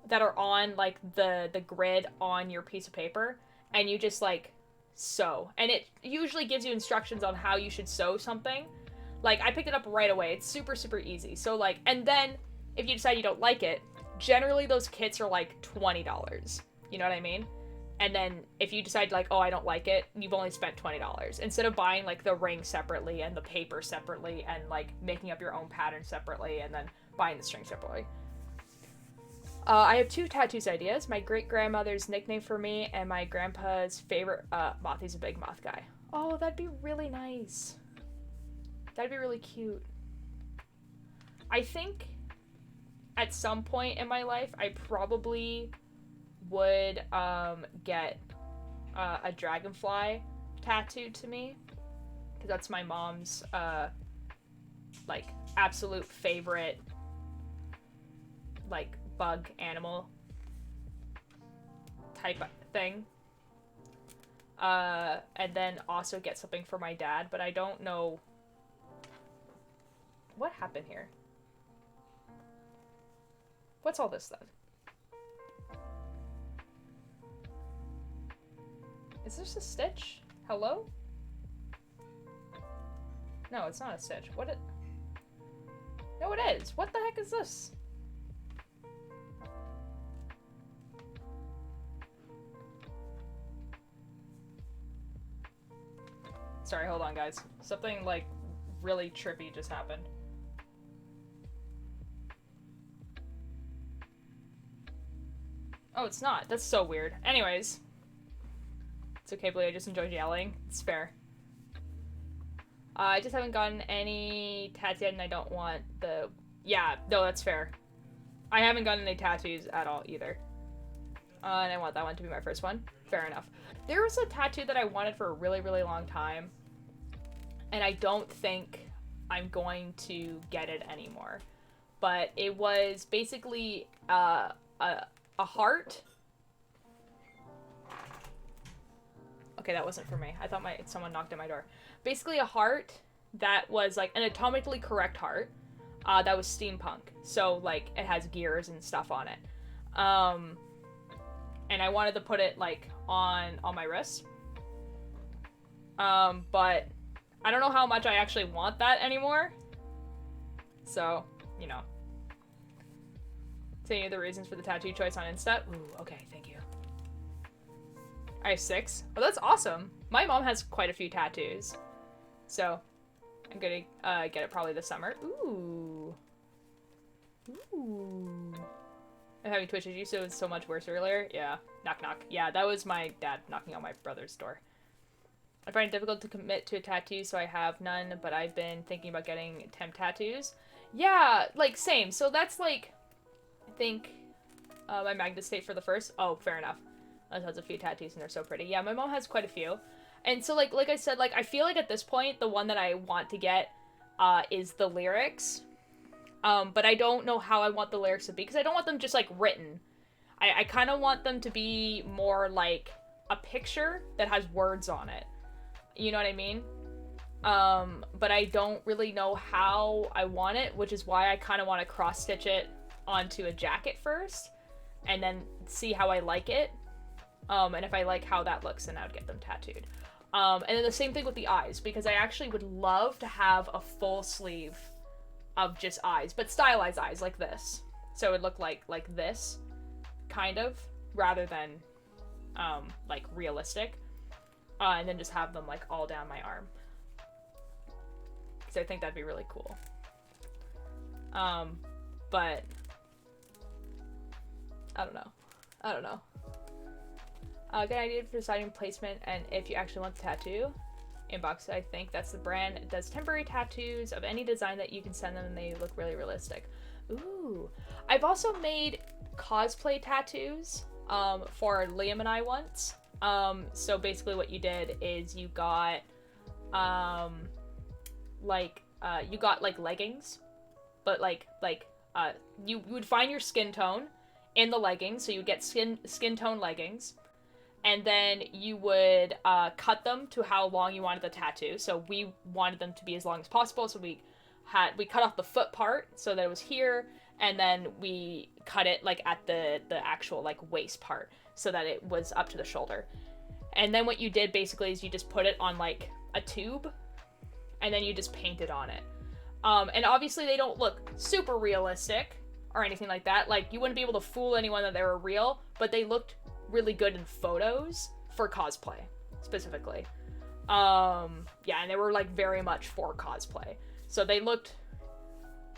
that are on like the grid on your piece of paper, and you just like sew, and it usually gives you instructions on how you should sew something. Like I picked it up right away. It's super easy. So like, and then if you decide you don't like it, generally those kits are like $20, you know what I mean? And then if you decide like, oh, I don't like it, you've only spent $20 instead of buying like the ring separately and the paper separately and like making up your own pattern separately and then buying the string separately. I have 2 tattoos ideas. My great-grandmother's nickname for me and my grandpa's favorite moth. He's a big moth guy. Oh, that'd be really nice. That'd be really cute. I think at some point in my life, I probably would get a dragonfly tattooed to me, because that's my mom's like absolute favorite like bug animal type thing. And then also get something for my dad, but I don't know what happened here. What's all this then? Is this a stitch? Hello? No, it's not a stitch. What it? No, it is. What the heck is this? Sorry, hold on, guys. Something, like, really trippy just happened. Oh, it's not. That's so weird. Anyways. It's okay, Blue. I just enjoyed yelling. It's fair. I just haven't gotten any tats yet, and I don't want the... Yeah, no, that's fair. I haven't gotten any tattoos at all, either. And I want that one to be my first one. Fair enough. There was a tattoo that I wanted for a really long time, and I don't think I'm going to get it anymore. But it was basically a heart. Okay, that wasn't for me. I thought someone knocked at my door. Basically a heart that was like an anatomically correct heart that was steampunk. So like it has gears and stuff on it. And I wanted to put it like on my wrist. But I don't know how much I actually want that anymore. So, you know. Any of the reasons for the tattoo choice on Insta? Ooh, okay, thank you. I have 6. Oh, that's awesome. My mom has quite a few tattoos. So, I'm gonna get it probably this summer. Ooh. Ooh. I'm having Twitch issues, so it was so much worse earlier. Yeah. Knock, knock. Yeah, that was my dad knocking on my brother's door. I find it difficult to commit to a tattoo, so I have none, but I've been thinking about getting temp tattoos. Yeah, like, same. So that's, like, I think my magnet state for the first. Oh, fair enough. That has a few tattoos, and they're so pretty. Yeah, my mom has quite a few. And so, like I said, like, I feel like at this point, the one that I want to get is the lyrics. But I don't know how I want the lyrics to be, because I don't want them just, like, written. I kind of want them to be more, like, a picture that has words on it. You know what I mean? But I don't really know how I want it, which is why I kind of want to cross-stitch it onto a jacket first, and then see how I like it. And if I like how that looks, then I would get them tattooed. And then the same thing with the eyes, because I actually would love to have a full sleeve of just eyes, but stylized eyes like this. So it would look like this, kind of, rather than, like, realistic. And then just have them, like, all down my arm. Because I think that'd be really cool. But I don't know. Good idea for deciding placement and if you actually want the tattoo. Inbox, I think that's the brand. It does temporary tattoos of any design that you can send them, and they look really realistic. Ooh. I've also made cosplay tattoos for Liam and I once. So basically what you did is you got you got like leggings, but you would find your skin tone in the leggings, so you would get skin tone leggings, and then you would cut them to how long you wanted the tattoo. So we wanted them to be as long as possible, so we cut off the foot part so that it was here, and then we cut it like at the actual like waist part so that it was up to the shoulder. And then what you did basically is you just put it on like a tube, and then you just painted on it. And obviously they don't look super realistic or anything like that. Like, you wouldn't be able to fool anyone that they were real, but they looked really good in photos for cosplay, specifically. Yeah, and they were like very much for cosplay. So they looked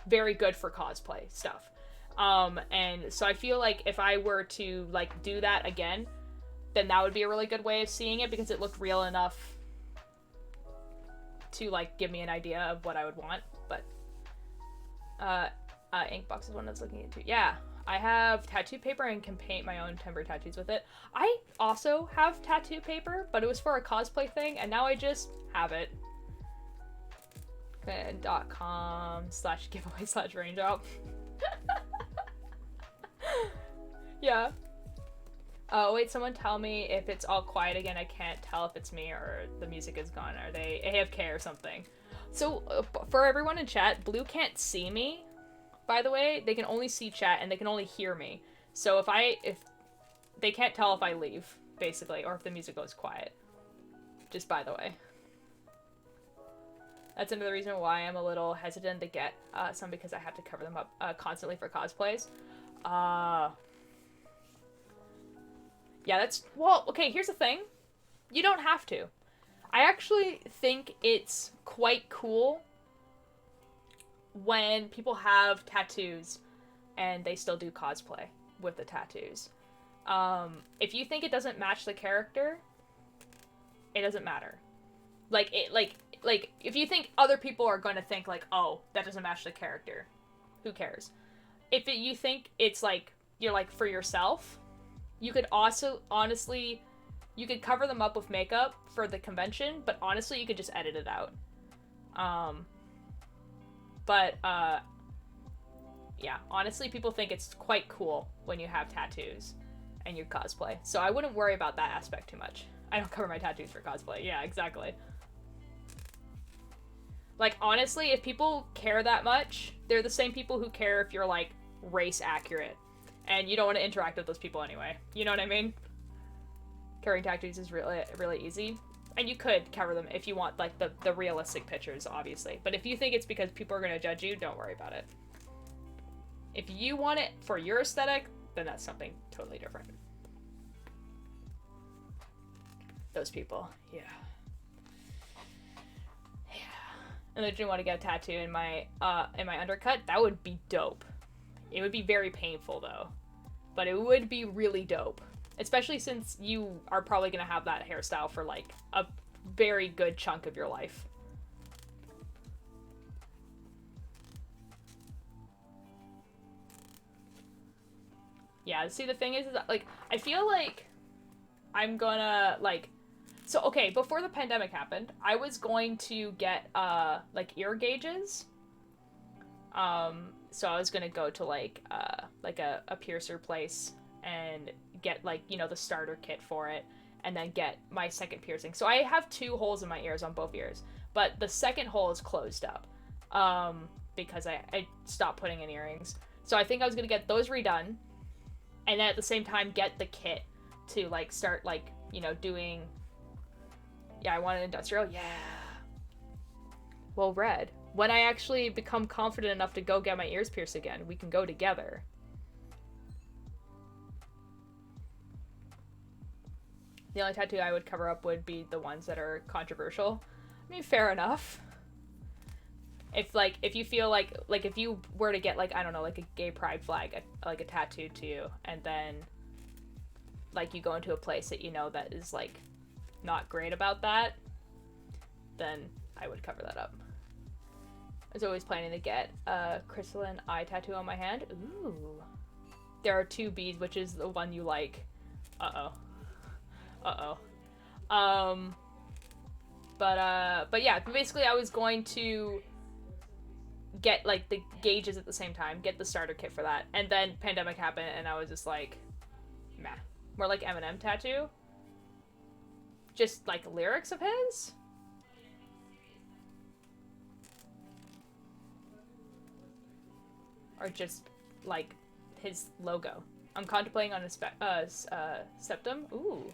very good for cosplay stuff. And so I feel like if I were to like do that again, then that would be a really good way of seeing it, because it looked real enough to like give me an idea of what I would want. But Inkbox is one I was looking into. Yeah, I have tattoo paper and can paint my own temporary tattoos with it. I also have tattoo paper, but it was for a cosplay thing, and now I just have it. .com/giveaway/raindrop. Yeah. Oh, wait, someone tell me if it's all quiet again. I can't tell if it's me or the music is gone. Are they AFK or something? So, for everyone in chat, Blue can't see me, by the way. They can only see chat, and they can only hear me. So if they can't tell if I leave, basically, or if the music goes quiet. Just by the way. That's another reason why I'm a little hesitant to get some, because I have to cover them up constantly for cosplays. Yeah, well, okay, here's the thing. You don't have to. I actually think it's quite cool when people have tattoos and they still do cosplay with the tattoos. If you think it doesn't match the character, it doesn't matter. Like, if you think other people are going to think, like, oh, that doesn't match the character, who cares? If you think it's, like, you're, like, for yourself, you could also, honestly, you could cover them up with makeup for the convention, but honestly, you could just edit it out. Yeah, honestly, people think it's quite cool when you have tattoos and you cosplay. So I wouldn't worry about that aspect too much. I don't cover my tattoos for cosplay. Yeah, exactly. Like, honestly, if people care that much, they're the same people who care if you're, like, race accurate. And you don't want to interact with those people anyway. You know what I mean? Covering tattoos is really, really easy. And you could cover them if you want, like, the realistic pictures, obviously. But if you think it's because people are going to judge you, don't worry about it. If you want it for your aesthetic, then that's something totally different. Those people, yeah. Yeah. And I didn't want to get a tattoo in my undercut. That would be dope. It would be very painful, though. But it would be really dope. Especially since you are probably going to have that hairstyle for, like, a very good chunk of your life. Yeah, see, the thing is that, like, I feel like I'm gonna, like... So, okay, before the pandemic happened, I was going to get, like, ear gauges. So I was gonna go to, like a piercer place and get, like, you know, the starter kit for it, and then get my second piercing. So I have 2 holes in my ears on both ears, but the second hole is closed up, because I stopped putting in earrings. So I think I was gonna get those redone, and then at the same time get the kit to, like, start, like, you know, doing... Yeah, I want an industrial. Yeah. Well, Red, when I actually become confident enough to go get my ears pierced again, we can go together. The only tattoo I would cover up would be the ones that are controversial. I mean, fair enough. If you feel like if you were to get, like, I don't know, like a gay pride flag, like a tattoo to you, and then, like, you go into a place that you know that is, like, not great about that, then I would cover that up. I was always planning to get a crystalline eye tattoo on my hand. Ooh. there are 2 B's, which is the one you like. Uh-oh. Uh-oh. But yeah, basically I was going to get, like, the gauges at the same time, get the starter kit for that, and then pandemic happened, and I was just like, meh. More like Eminem tattoo. Just, like, lyrics of his? Or just, like, his logo. I'm contemplating on a septum. Ooh.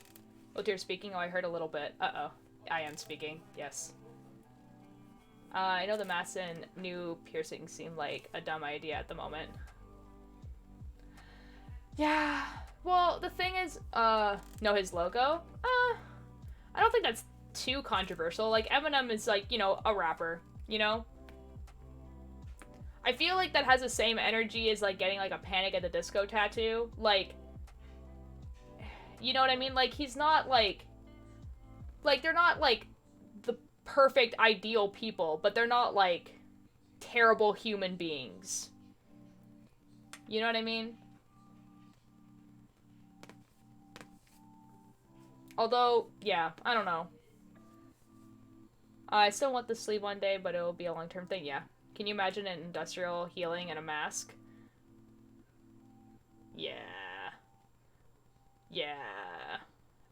Oh, dear, speaking. Oh, I heard a little bit. Uh-oh. I am speaking. Yes. I know the mask and new piercing seem like a dumb idea at the moment. Yeah. Well, the thing is, no, his logo? I don't think that's too controversial. Like, Eminem is, like, you know, a rapper, you know? I feel like that has the same energy as, like, getting, like, a Panic at the Disco tattoo. Like, you know what I mean? Like, he's not, like, they're not, like, the perfect, ideal people, but they're not, like, terrible human beings. You know what I mean? Although, yeah, I don't know. I still want the sleeve one day, but it'll be a long-term thing, yeah. Can you imagine an industrial healing and a mask? Yeah. Yeah.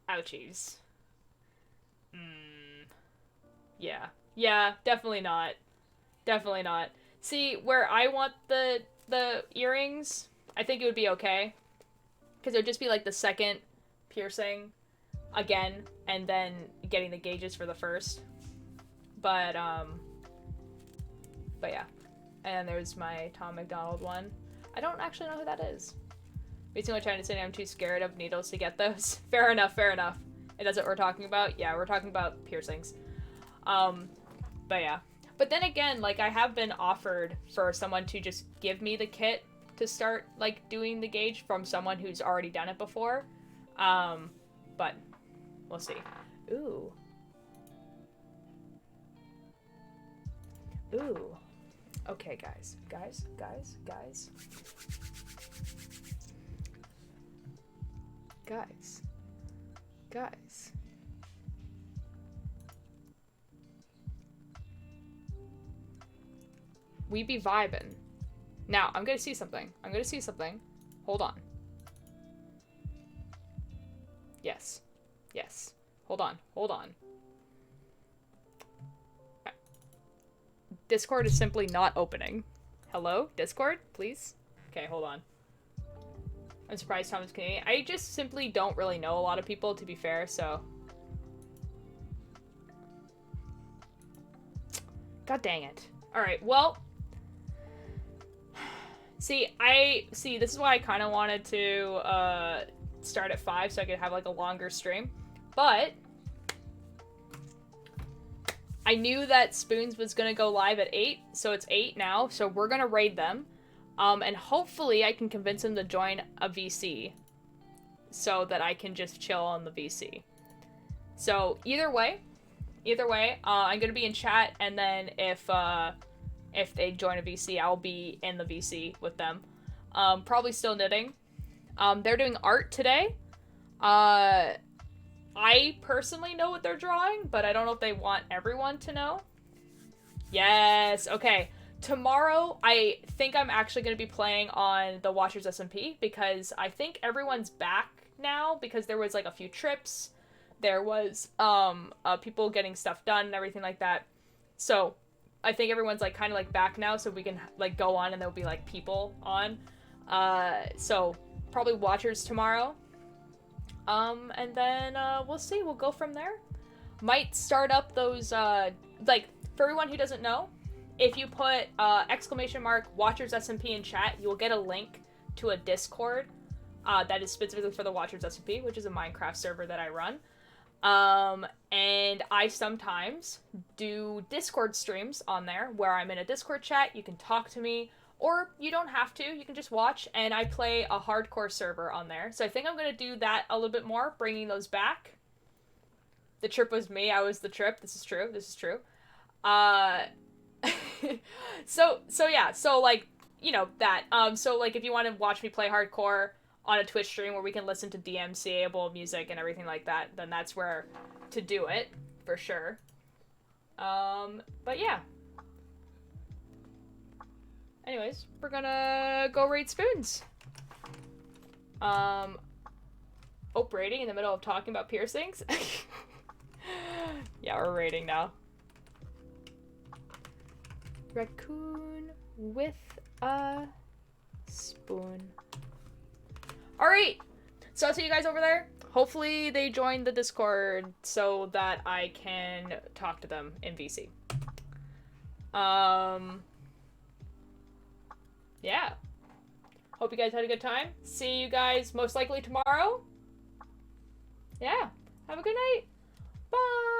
Ouchies. Yeah. Yeah, definitely not. Definitely not. See, where I want the earrings, I think it would be okay. Because it would just be like the second piercing again, and then getting the gauges for the first. But yeah. And there's my Tom McDonald one. I don't actually know who that is. Basically trying to say I'm too scared of needles to get those. Fair enough, fair enough. And that's what we're talking about? Yeah, we're talking about piercings. But yeah. But then again, like, I have been offered for someone to just give me the kit to start, like, doing the gauge from someone who's already done it before. But we'll see. Ooh. Ooh. Okay, guys. Guys. We be vibing. Now, I'm gonna see something. Hold on. Yes. Hold on. Discord is simply not opening. Hello? Discord? Please? Okay, hold on. I'm surprised Tom is Canadian. I just simply don't really know a lot of people, to be fair, so... God dang it. Alright, well... See, this is why I kind of wanted to, start at 5 so I could have, like, a longer stream. But... I knew that Spoons was gonna go live at 8, so it's 8 now, so we're gonna raid them. And hopefully I can convince them to join a VC so that I can just chill on the VC. So either way, I'm gonna be in chat, and then if they join a VC, I'll be in the VC with them. Probably still knitting. They're doing art today. I personally know what they're drawing, but I don't know if they want everyone to know. Yes, okay. Tomorrow, I think I'm actually going to be playing on the Watchers SMP, because I think everyone's back now, because there was, like, a few trips. There was, people getting stuff done and everything like that. So, I think everyone's, like, kind of, like, back now, so we can, like, go on and there'll be, like, people on. So, probably Watchers tomorrow. And then, we'll see. We'll go from there. Might start up those, like, for everyone who doesn't know, if you put, !Watchers SMP in chat, you will get a link to a Discord, that is specifically for the Watchers SMP, which is a Minecraft server that I run. And I sometimes do Discord streams on there, where I'm in a Discord chat, you can talk to me, or you don't have to, you can just watch, and I play a hardcore server on there. So I think I'm going to do that a little bit more, bringing those back. The trip was me, I was the trip, this is true. So yeah, so, like, you know, that. So, like, if you want to watch me play hardcore on a Twitch stream where we can listen to DMCA-able music and everything like that, then that's where to do it, for sure. But yeah. Anyways, we're gonna go rate spoons. Rating in the middle of talking about piercings? Yeah, we're rating now. Raccoon with a spoon. Alright! So I'll see you guys over there. Hopefully they join the Discord so that I can talk to them in VC. Yeah. Hope you guys had a good time. See you guys most likely tomorrow. Yeah. Have a good night. Bye!